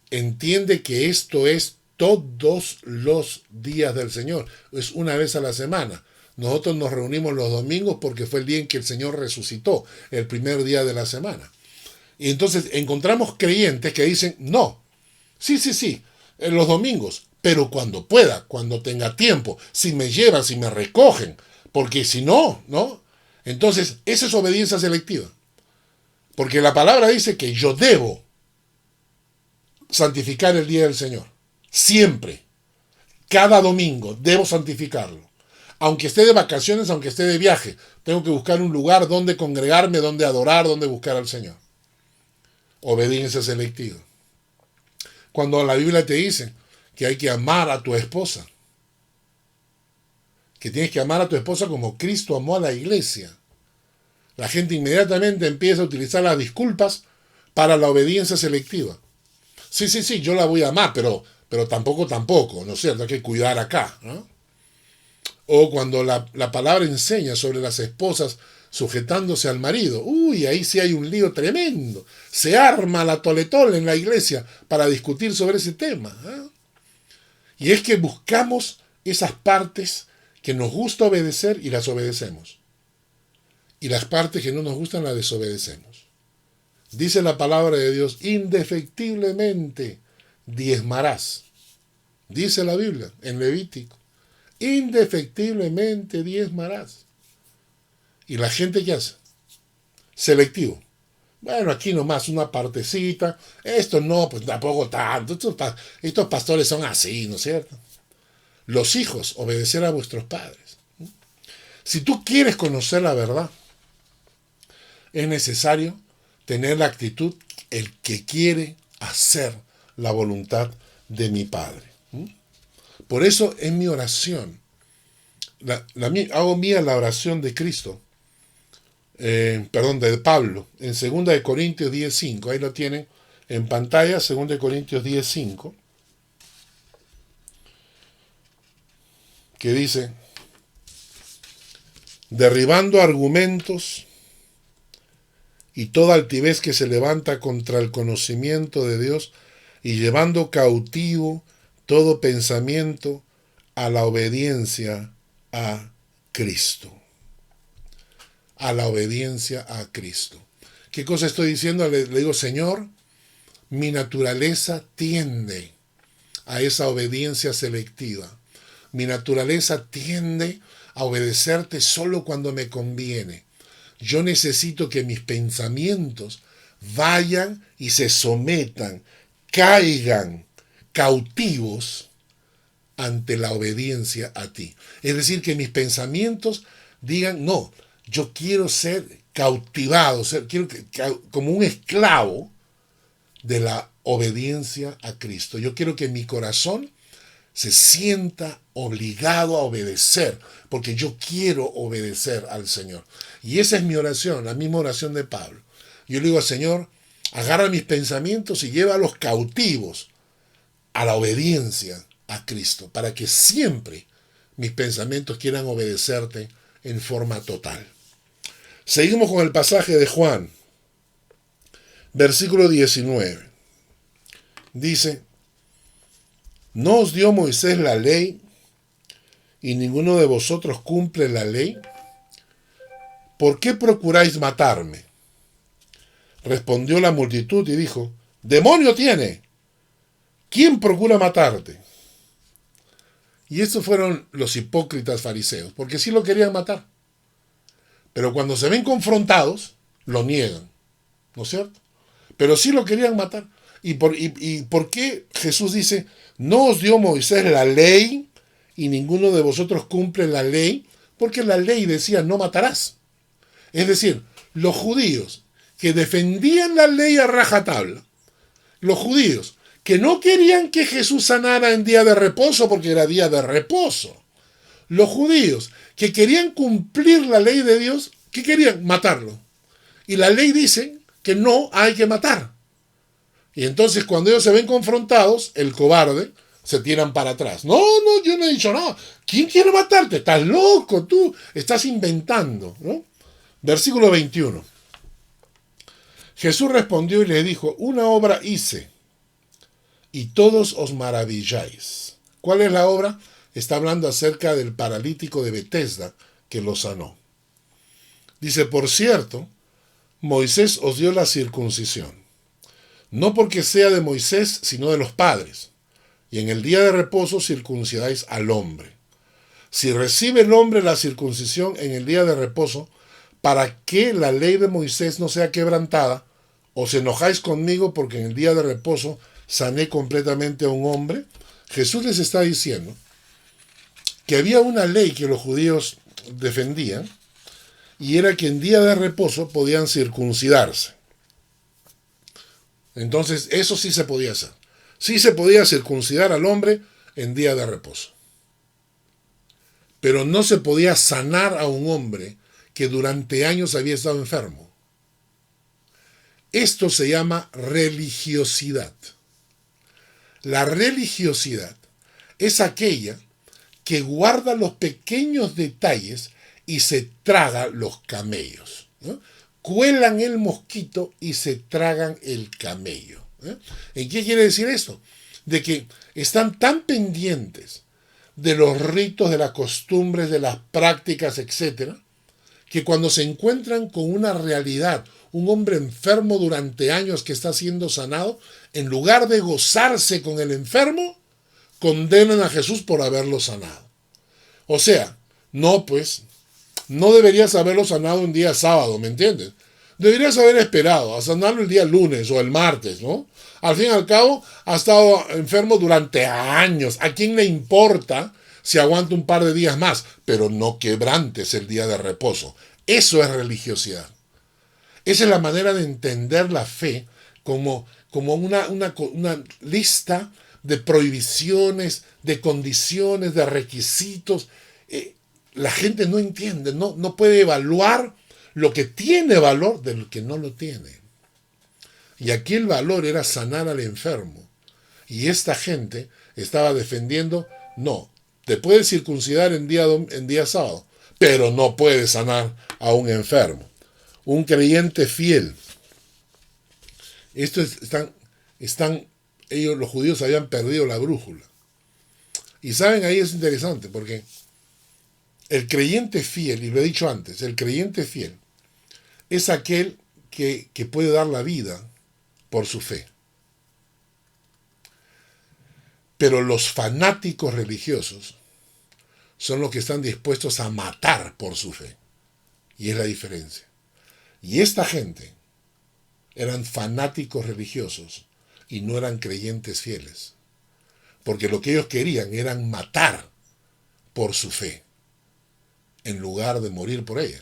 entiende que esto es todos los días del Señor? Es una vez a la semana. Nosotros nos reunimos los domingos porque fue el día en que el Señor resucitó, el primer día de la semana. Y entonces encontramos creyentes que dicen, no, sí, en los domingos, pero cuando pueda, cuando tenga tiempo, si me llevan, si me recogen, porque si no, ¿no? Entonces, esa es obediencia selectiva. Porque la palabra dice que yo debo santificar el día del Señor. Siempre. Cada domingo debo santificarlo. Aunque esté de vacaciones, aunque esté de viaje, tengo que buscar un lugar donde congregarme, donde adorar, donde buscar al Señor. Obediencia selectiva. Cuando la Biblia te dice que hay que amar a tu esposa, que tienes que amar a tu esposa como Cristo amó a la iglesia. La gente inmediatamente empieza a utilizar las disculpas para la obediencia selectiva. Sí, yo la voy a amar, pero tampoco, ¿no es cierto? Hay que cuidar acá, ¿no? O cuando la palabra enseña sobre las esposas sujetándose al marido, ahí sí hay un lío tremendo. Se arma la toletol en la iglesia para discutir sobre ese tema, ¿eh? Y es que buscamos esas partes que nos gusta obedecer y las obedecemos. Y las partes que no nos gustan las desobedecemos. Dice la palabra de Dios, indefectiblemente diezmarás. Dice la Biblia en Levítico, indefectiblemente diezmarás. ¿Y la gente qué hace? Selectivo. Bueno, aquí nomás una partecita. Esto no, pues tampoco tanto. Estos pastores son así, ¿no es cierto? Los hijos, obedecer a vuestros padres. Si tú quieres conocer la verdad, es necesario tener la actitud, el que quiere hacer la voluntad de mi Padre. Por eso es mi oración. Hago mía la oración de Cristo. De Pablo, en 2 Corintios 10:5, ahí lo tienen en pantalla, 2 Corintios 10:5, que dice, derribando argumentos y toda altivez que se levanta contra el conocimiento de Dios y llevando cautivo todo pensamiento a la obediencia a Cristo. A la obediencia a Cristo. ¿Qué cosa estoy diciendo? Le digo, Señor, mi naturaleza tiende a esa obediencia selectiva. Mi naturaleza tiende a obedecerte solo cuando me conviene. Yo necesito que mis pensamientos vayan y se sometan, caigan cautivos ante la obediencia a ti. Es decir, que mis pensamientos digan, no, yo quiero ser cautivado, como un esclavo de la obediencia a Cristo. Yo quiero que mi corazón se sienta obligado a obedecer, porque yo quiero obedecer al Señor. Y esa es mi oración, la misma oración de Pablo. Yo le digo al Señor, agarra mis pensamientos y llévalos cautivos a la obediencia a Cristo, para que siempre mis pensamientos quieran obedecerte en forma total. Seguimos con el pasaje de Juan, versículo 19. Dice, ¿no os dio Moisés la ley y ninguno de vosotros cumple la ley? ¿Por qué procuráis matarme? Respondió la multitud y dijo, ¡demonio tiene! ¿Quién procura matarte? Y estos fueron los hipócritas fariseos, porque sí lo querían matar. Pero cuando se ven confrontados, lo niegan, ¿no es cierto? Pero sí lo querían matar. ¿Y por qué Jesús dice, no os dio Moisés la ley y ninguno de vosotros cumple la ley? Porque la ley decía, no matarás. Es decir, los judíos que defendían la ley a rajatabla, los judíos que no querían que Jesús sanara en día de reposo porque era día de reposo, los judíos que querían cumplir la ley de Dios, ¿qué querían? Matarlo. Y la ley dice que no hay que matar. Y entonces cuando ellos se ven confrontados, el cobarde, se tiran para atrás. No, yo no he dicho nada. ¿Quién quiere matarte? Estás loco, tú estás inventando, ¿no? Versículo 21. Jesús respondió y le dijo, una obra hice, y todos os maravilláis. ¿Cuál es la obra? Está hablando acerca del paralítico de Betesda que lo sanó. Dice, por cierto, Moisés os dio la circuncisión, no porque sea de Moisés, sino de los padres. Y en el día de reposo circuncidáis al hombre. Si recibe el hombre la circuncisión en el día de reposo, para que la ley de Moisés no sea quebrantada, os enojáis conmigo porque en el día de reposo sané completamente a un hombre. Jesús les está diciendo que había una ley que los judíos defendían, y era que en día de reposo podían circuncidarse. Entonces, eso sí se podía hacer. Sí se podía circuncidar al hombre en día de reposo. pero no se podía sanar a un hombre que durante años había estado enfermo. Esto se llama religiosidad. La religiosidad es aquella que guarda los pequeños detalles y se traga los camellos, ¿no? Cuelan el mosquito y se tragan el camello. ¿En qué quiere decir esto? De que están tan pendientes de los ritos, de las costumbres, de las prácticas, etcétera, que cuando se encuentran con una realidad, un hombre enfermo durante años que está siendo sanado, en lugar de gozarse con el enfermo, condenan a Jesús por haberlo sanado. O sea, no deberías haberlo sanado un día sábado, ¿me entiendes? Deberías haber esperado a sanarlo el día lunes o el martes, ¿no? Al fin y al cabo, ha estado enfermo durante años. ¿A quién le importa si aguanta un par de días más? Pero no quebrantes el día de reposo. Eso es religiosidad. Esa es la manera de entender la fe como una lista de prohibiciones, de condiciones, de requisitos. La gente no entiende, no puede evaluar lo que tiene valor de lo que no lo tiene. Y aquí el valor era sanar al enfermo. Y esta gente estaba defendiendo, no, te puedes circuncidar en día sábado, pero no puedes sanar a un enfermo. Un creyente fiel. Ellos, los judíos, habían perdido la brújula. Y saben, ahí es interesante, porque el creyente fiel, y lo he dicho antes, el creyente fiel es aquel que puede dar la vida por su fe. Pero los fanáticos religiosos son los que están dispuestos a matar por su fe. Y es la diferencia. Y esta gente eran fanáticos religiosos y no eran creyentes fieles. Porque lo que ellos querían era matar por su fe, en lugar de morir por ella.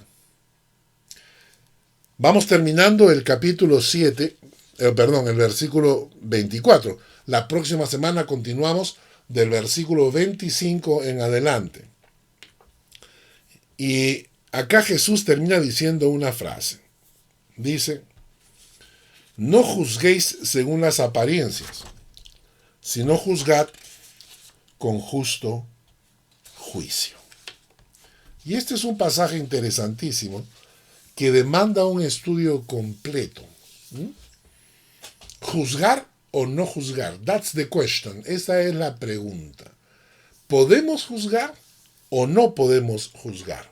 Vamos terminando el capítulo 7, el versículo 24. La próxima semana continuamos del versículo 25 en adelante. Y acá Jesús termina diciendo una frase. Dice, no juzguéis según las apariencias, sino juzgad con justo juicio. Y este es un pasaje interesantísimo que demanda un estudio completo. ¿Juzgar o no juzgar? That's the question. Esa es la pregunta. ¿Podemos juzgar o no podemos juzgar?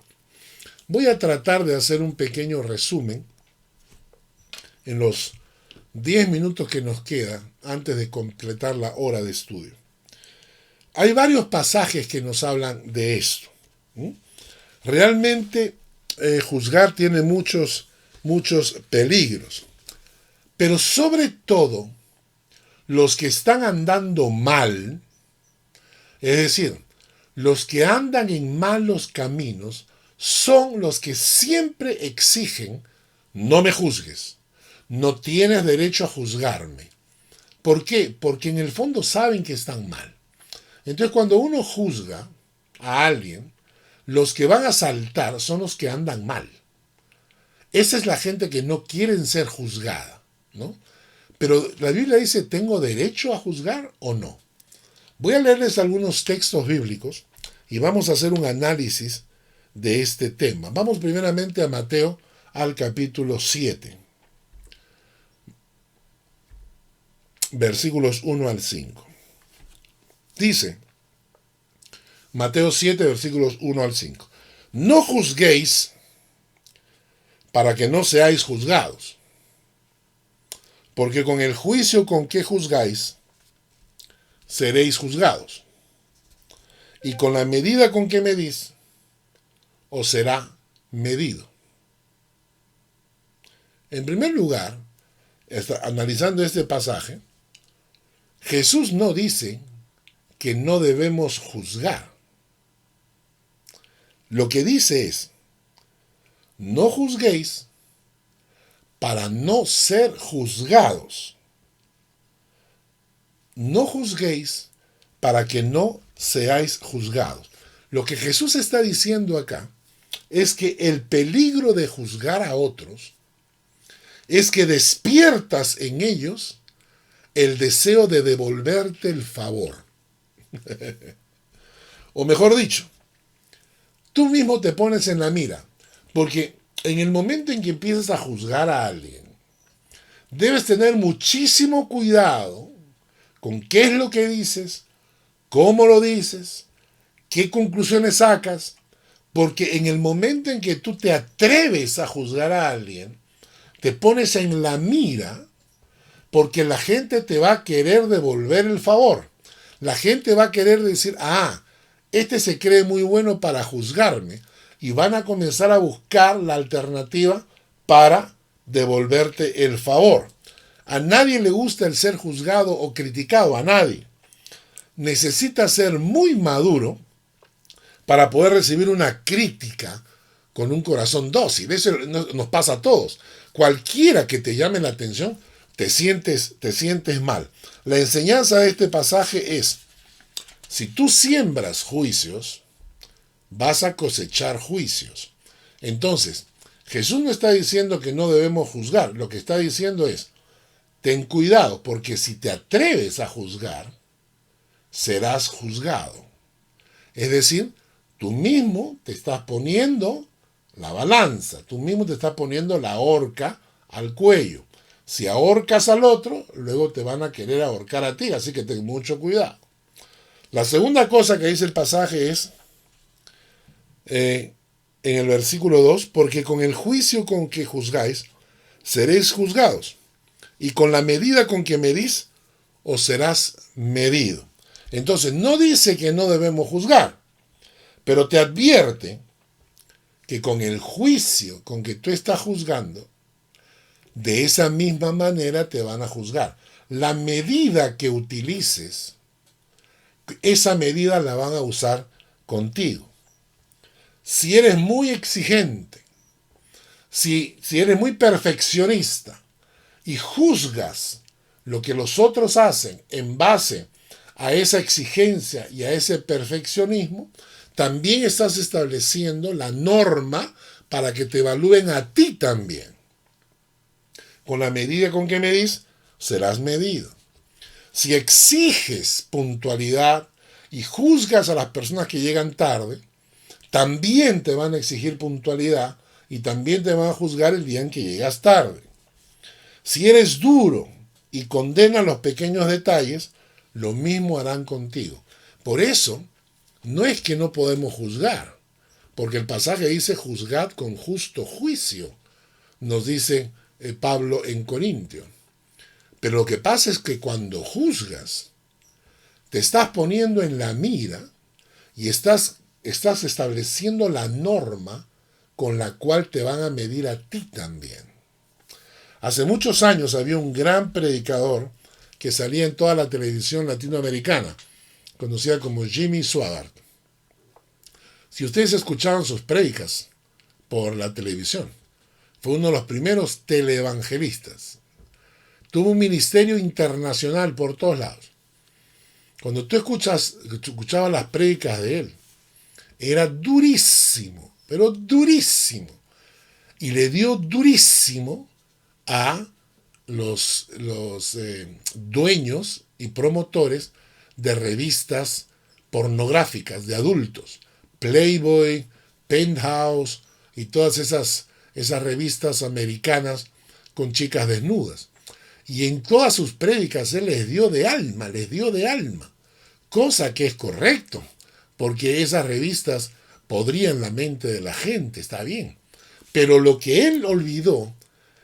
Voy a tratar de hacer un pequeño resumen en los 10 minutos que nos quedan antes de completar la hora de estudio. Hay varios pasajes que nos hablan de esto. Realmente juzgar tiene muchos peligros. Pero sobre todo, los que están andando mal, es decir, los que andan en malos caminos, son los que siempre exigen, no me juzgues, no tienes derecho a juzgarme. ¿Por qué? Porque en el fondo saben que están mal. Entonces cuando uno juzga a alguien, los que van a saltar son los que andan mal. Esa es la gente que no quieren ser juzgada, ¿no? Pero la Biblia dice, ¿tengo derecho a juzgar o no? Voy a leerles algunos textos bíblicos y vamos a hacer un análisis de este tema. Vamos primeramente a Mateo, al capítulo 7, versículos 1 al 5. Dice, Mateo 7, versículos 1 al 5. No juzguéis para que no seáis juzgados, porque con el juicio con que juzgáis, seréis juzgados, y con la medida con que medís, os será medido. En primer lugar, analizando este pasaje, Jesús no dice que no debemos juzgar. Lo que dice es, no juzguéis para no ser juzgados. No juzguéis para que no seáis juzgados. Lo que Jesús está diciendo acá es que el peligro de juzgar a otros es que despiertas en ellos el deseo de devolverte el favor. O mejor dicho, tú mismo te pones en la mira, porque en el momento en que empiezas a juzgar a alguien, debes tener muchísimo cuidado con qué es lo que dices, cómo lo dices, qué conclusiones sacas, porque en el momento en que tú te atreves a juzgar a alguien, te pones en la mira porque la gente te va a querer devolver el favor. La gente va a querer decir, este se cree muy bueno para juzgarme, y van a comenzar a buscar la alternativa para devolverte el favor. A nadie le gusta el ser juzgado o criticado, a nadie. Necesita ser muy maduro para poder recibir una crítica con un corazón dócil. Eso nos pasa a todos. Cualquiera que te llame la atención, te sientes mal. La enseñanza de este pasaje es, si tú siembras juicios, vas a cosechar juicios. Entonces, Jesús no está diciendo que no debemos juzgar. Lo que está diciendo es, ten cuidado, porque si te atreves a juzgar, serás juzgado. Es decir, tú mismo te estás poniendo la balanza, tú mismo te estás poniendo la horca al cuello. Si ahorcas al otro, luego te van a querer ahorcar a ti, así que ten mucho cuidado. La segunda cosa que dice el pasaje es, en el versículo 2, porque con el juicio con que juzgáis, seréis juzgados, y con la medida con que medís, os serás medido. Entonces, no dice que no debemos juzgar, pero te advierte que con el juicio con que tú estás juzgando, de esa misma manera te van a juzgar. La medida que utilices, esa medida la van a usar contigo. Si eres muy exigente, si eres muy perfeccionista y juzgas lo que los otros hacen en base a esa exigencia y a ese perfeccionismo, también estás estableciendo la norma para que te evalúen a ti también. Con la medida con que medís, serás medido. Si exiges puntualidad y juzgas a las personas que llegan tarde, también te van a exigir puntualidad y también te van a juzgar el día en que llegas tarde. Si eres duro y condenas los pequeños detalles, lo mismo harán contigo. Por eso, no es que no podemos juzgar, porque el pasaje dice juzgad con justo juicio, nos dice Pablo en Corintios. Pero lo que pasa es que cuando juzgas, te estás poniendo en la mira y estás estableciendo la norma con la cual te van a medir a ti también. Hace muchos años había un gran predicador que salía en toda la televisión latinoamericana, conocida como Jimmy Swaggart. Si ustedes escucharon sus prédicas por la televisión, fue uno de los primeros teleevangelistas. Tuvo un ministerio internacional por todos lados. Cuando tú escuchabas las prédicas de él, era durísimo, pero durísimo. Y le dio durísimo a los dueños y promotores de revistas pornográficas de adultos, Playboy, Penthouse y todas esas revistas americanas con chicas desnudas. Y en todas sus prédicas él les dio de alma, cosa que es correcto, porque esas revistas podrían la mente de la gente, está bien. Pero lo que él olvidó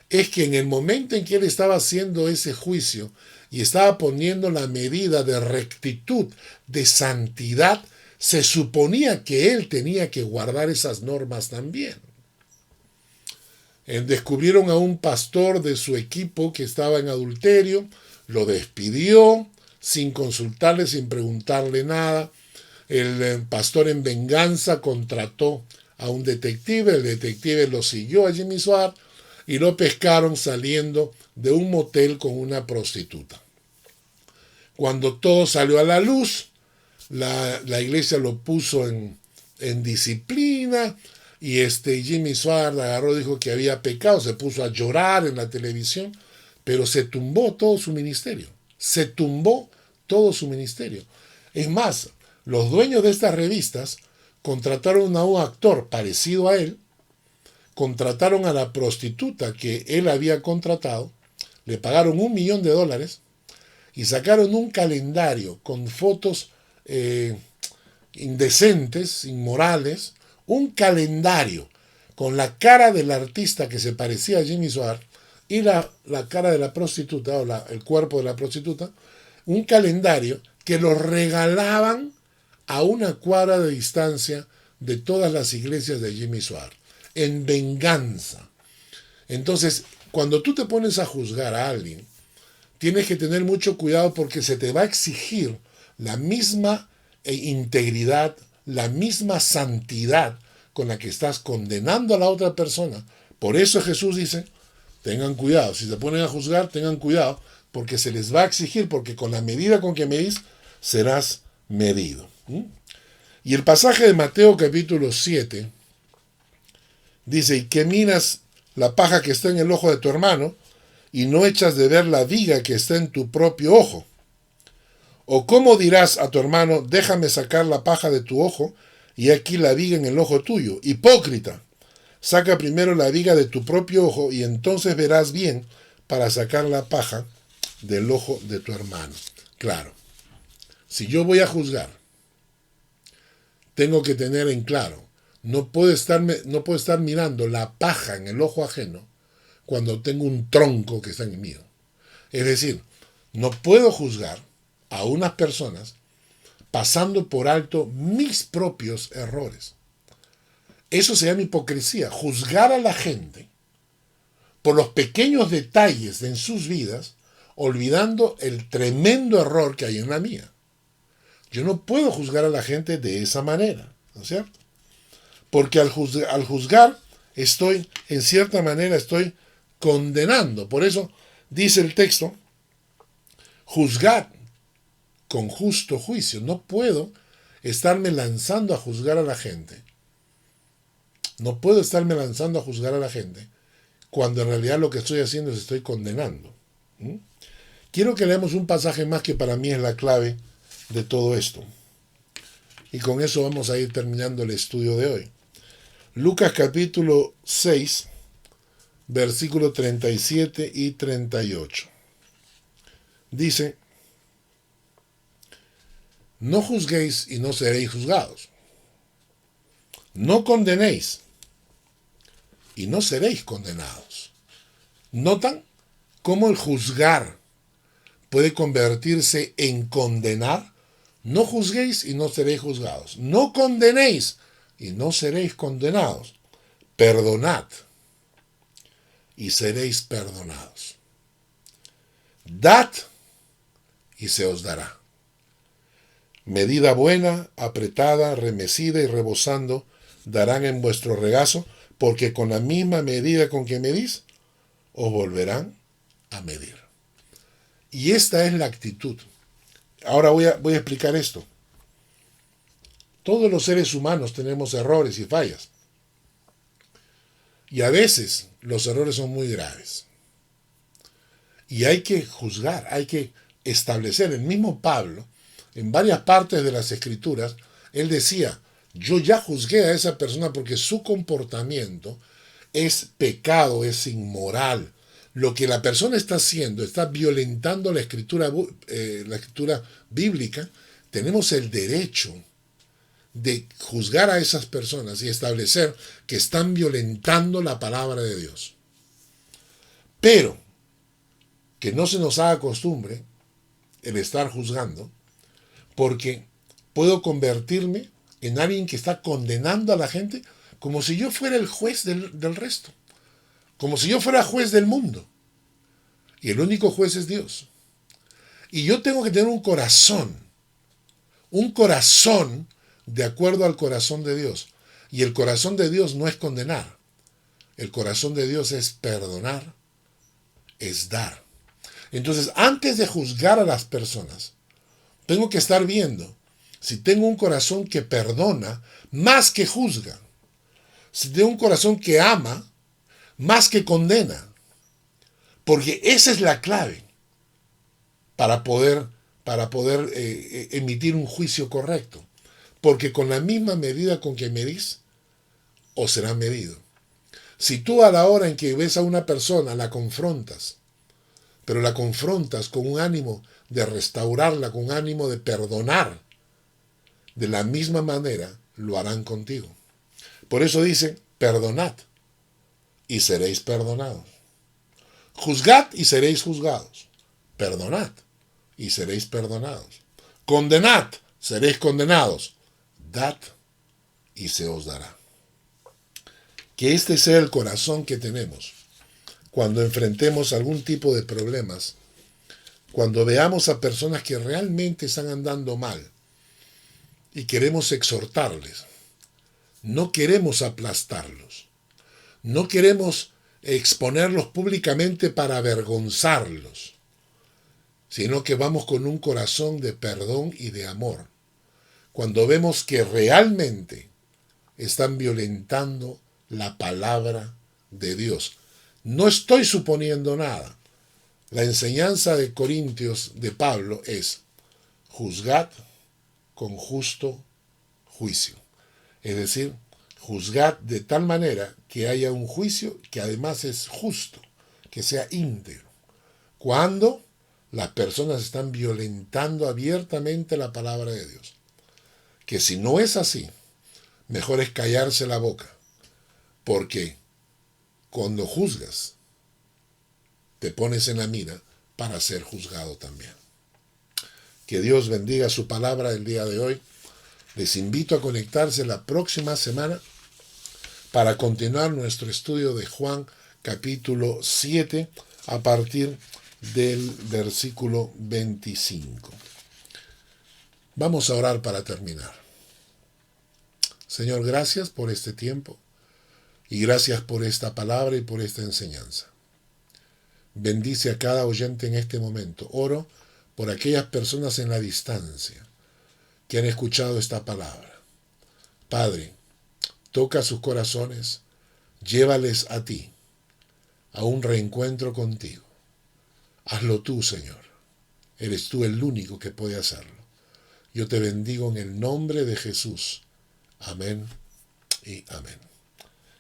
es que en el momento en que él estaba haciendo ese juicio y estaba poniendo la medida de rectitud, de santidad, se suponía que él tenía que guardar esas normas también. Descubrieron a un pastor de su equipo que estaba en adulterio, lo despidió sin consultarle, sin preguntarle nada. El pastor en venganza contrató a un detective, el detective lo siguió a Jimmy Swaggart y lo pescaron saliendo de un motel con una prostituta. Cuando todo salió a la luz, la iglesia lo puso en en disciplina, y Jimmy Swaggart agarró, dijo que había pecado, se puso a llorar en la televisión, pero se tumbó todo su ministerio. Se tumbó todo su ministerio. Es más, los dueños de estas revistas contrataron a un actor parecido a él, contrataron a la prostituta que él había contratado, le pagaron $1.000.000 y sacaron un calendario con fotos indecentes, inmorales, un calendario con la cara del artista que se parecía a Jimmy Swaggart y la cara de la prostituta, o el cuerpo de la prostituta, un calendario que lo regalaban a una cuadra de distancia de todas las iglesias de Jimmy Swaggart, en venganza. Entonces, cuando tú te pones a juzgar a alguien, tienes que tener mucho cuidado porque se te va a exigir la misma integridad, la misma santidad con la que estás condenando a la otra persona. Por eso Jesús dice, tengan cuidado, si se ponen a juzgar, tengan cuidado, porque se les va a exigir, porque con la medida con que medís, serás medido. Y el pasaje de Mateo capítulo 7 dice, ¿y qué miras la paja que está en el ojo de tu hermano y no echas de ver la viga que está en tu propio ojo? ¿O cómo dirás a tu hermano, déjame sacar la paja de tu ojo y aquí la viga en el ojo tuyo? Hipócrita, saca primero la viga de tu propio ojo y entonces verás bien para sacar la paja del ojo de tu hermano. Claro, si yo voy a juzgar, tengo que tener en claro, no puedo estar mirando la paja en el ojo ajeno cuando tengo un tronco que está en el mío. Es decir, no puedo juzgar a unas personas pasando por alto mis propios errores. Eso se llama hipocresía, juzgar a la gente por los pequeños detalles en sus vidas, olvidando el tremendo error que hay en la mía. Yo no puedo juzgar a la gente de esa manera, ¿no es cierto? Porque al juzgar en cierta manera, estoy condenando. Por eso dice el texto, juzgad con justo juicio. No puedo estarme lanzando a juzgar a la gente. No puedo estarme lanzando a juzgar a la gente cuando en realidad lo que estoy haciendo es estoy condenando. Quiero que leamos un pasaje más que para mí es la clave de todo esto. Y con eso vamos a ir terminando el estudio de hoy. Lucas capítulo 6, versículos 37 y 38. Dice, no juzguéis y no seréis juzgados. No condenéis y no seréis condenados. ¿Notan cómo el juzgar puede convertirse en condenar? No juzguéis y no seréis juzgados. No condenéis y no seréis condenados. Perdonad y seréis perdonados. Dad y se os dará. Medida buena, apretada, remecida y rebosando, darán en vuestro regazo, porque con la misma medida con que medís, os volverán a medir. Y esta es la actitud. Ahora voy a explicar esto. Todos los seres humanos tenemos errores y fallas. Y a veces los errores son muy graves. Y hay que juzgar, hay que establecer. El mismo Pablo, en varias partes de las Escrituras, él decía, yo ya juzgué a esa persona porque su comportamiento es pecado, es inmoral. Lo que la persona está haciendo, está violentando la escritura bíblica. Tenemos el derecho de juzgar a esas personas y establecer que están violentando la palabra de Dios. Pero que no se nos haga costumbre el estar juzgando, porque puedo convertirme en alguien que está condenando a la gente como si yo fuera el juez del resto, como si yo fuera juez del mundo. Y el único juez es Dios. Y yo tengo que tener un corazón de acuerdo al corazón de Dios. Y el corazón de Dios no es condenar. El corazón de Dios es perdonar, es dar. Entonces, antes de juzgar a las personas, tengo que estar viendo si tengo un corazón que perdona más que juzga, si tengo un corazón que ama más que condena, porque esa es la clave para poder, emitir un juicio correcto. Porque con la misma medida con que medís, os será medido. Si tú a la hora en que ves a una persona la confrontas, pero la confrontas con un ánimo de restaurarla, con un ánimo de perdonar, de la misma manera lo harán contigo. Por eso dice, perdonad y seréis perdonados. Juzgad y seréis juzgados. Perdonad y seréis perdonados. Condenad, seréis condenados. Dad y se os dará. Que este sea el corazón que tenemos cuando enfrentemos algún tipo de problemas, cuando veamos a personas que realmente están andando mal y queremos exhortarles. No queremos aplastarlos. No queremos exponerlos públicamente para avergonzarlos, sino que vamos con un corazón de perdón y de amor. Cuando vemos que realmente están violentando la palabra de Dios. No estoy suponiendo nada. La enseñanza de Corintios de Pablo es: juzgad con justo juicio. Es decir, juzgad de tal manera que haya un juicio que además es justo, que sea íntegro. Cuando las personas están violentando abiertamente la palabra de Dios. Que si no es así, mejor es callarse la boca. Porque cuando juzgas, te pones en la mira para ser juzgado también. Que Dios bendiga su palabra el día de hoy. Les invito a conectarse la próxima semana para continuar nuestro estudio de Juan capítulo 7 a partir del versículo 25. Vamos a orar para terminar. Señor, gracias por este tiempo y gracias por esta palabra y por esta enseñanza. Bendice a cada oyente en este momento. Oro por aquellas personas en la distancia que han escuchado esta palabra. Padre, toca sus corazones, llévales a ti, a un reencuentro contigo. Hazlo tú, Señor. Eres tú el único que puede hacerlo. Yo te bendigo en el nombre de Jesús. Amén y amén.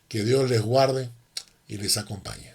Que Dios les guarde y les acompañe.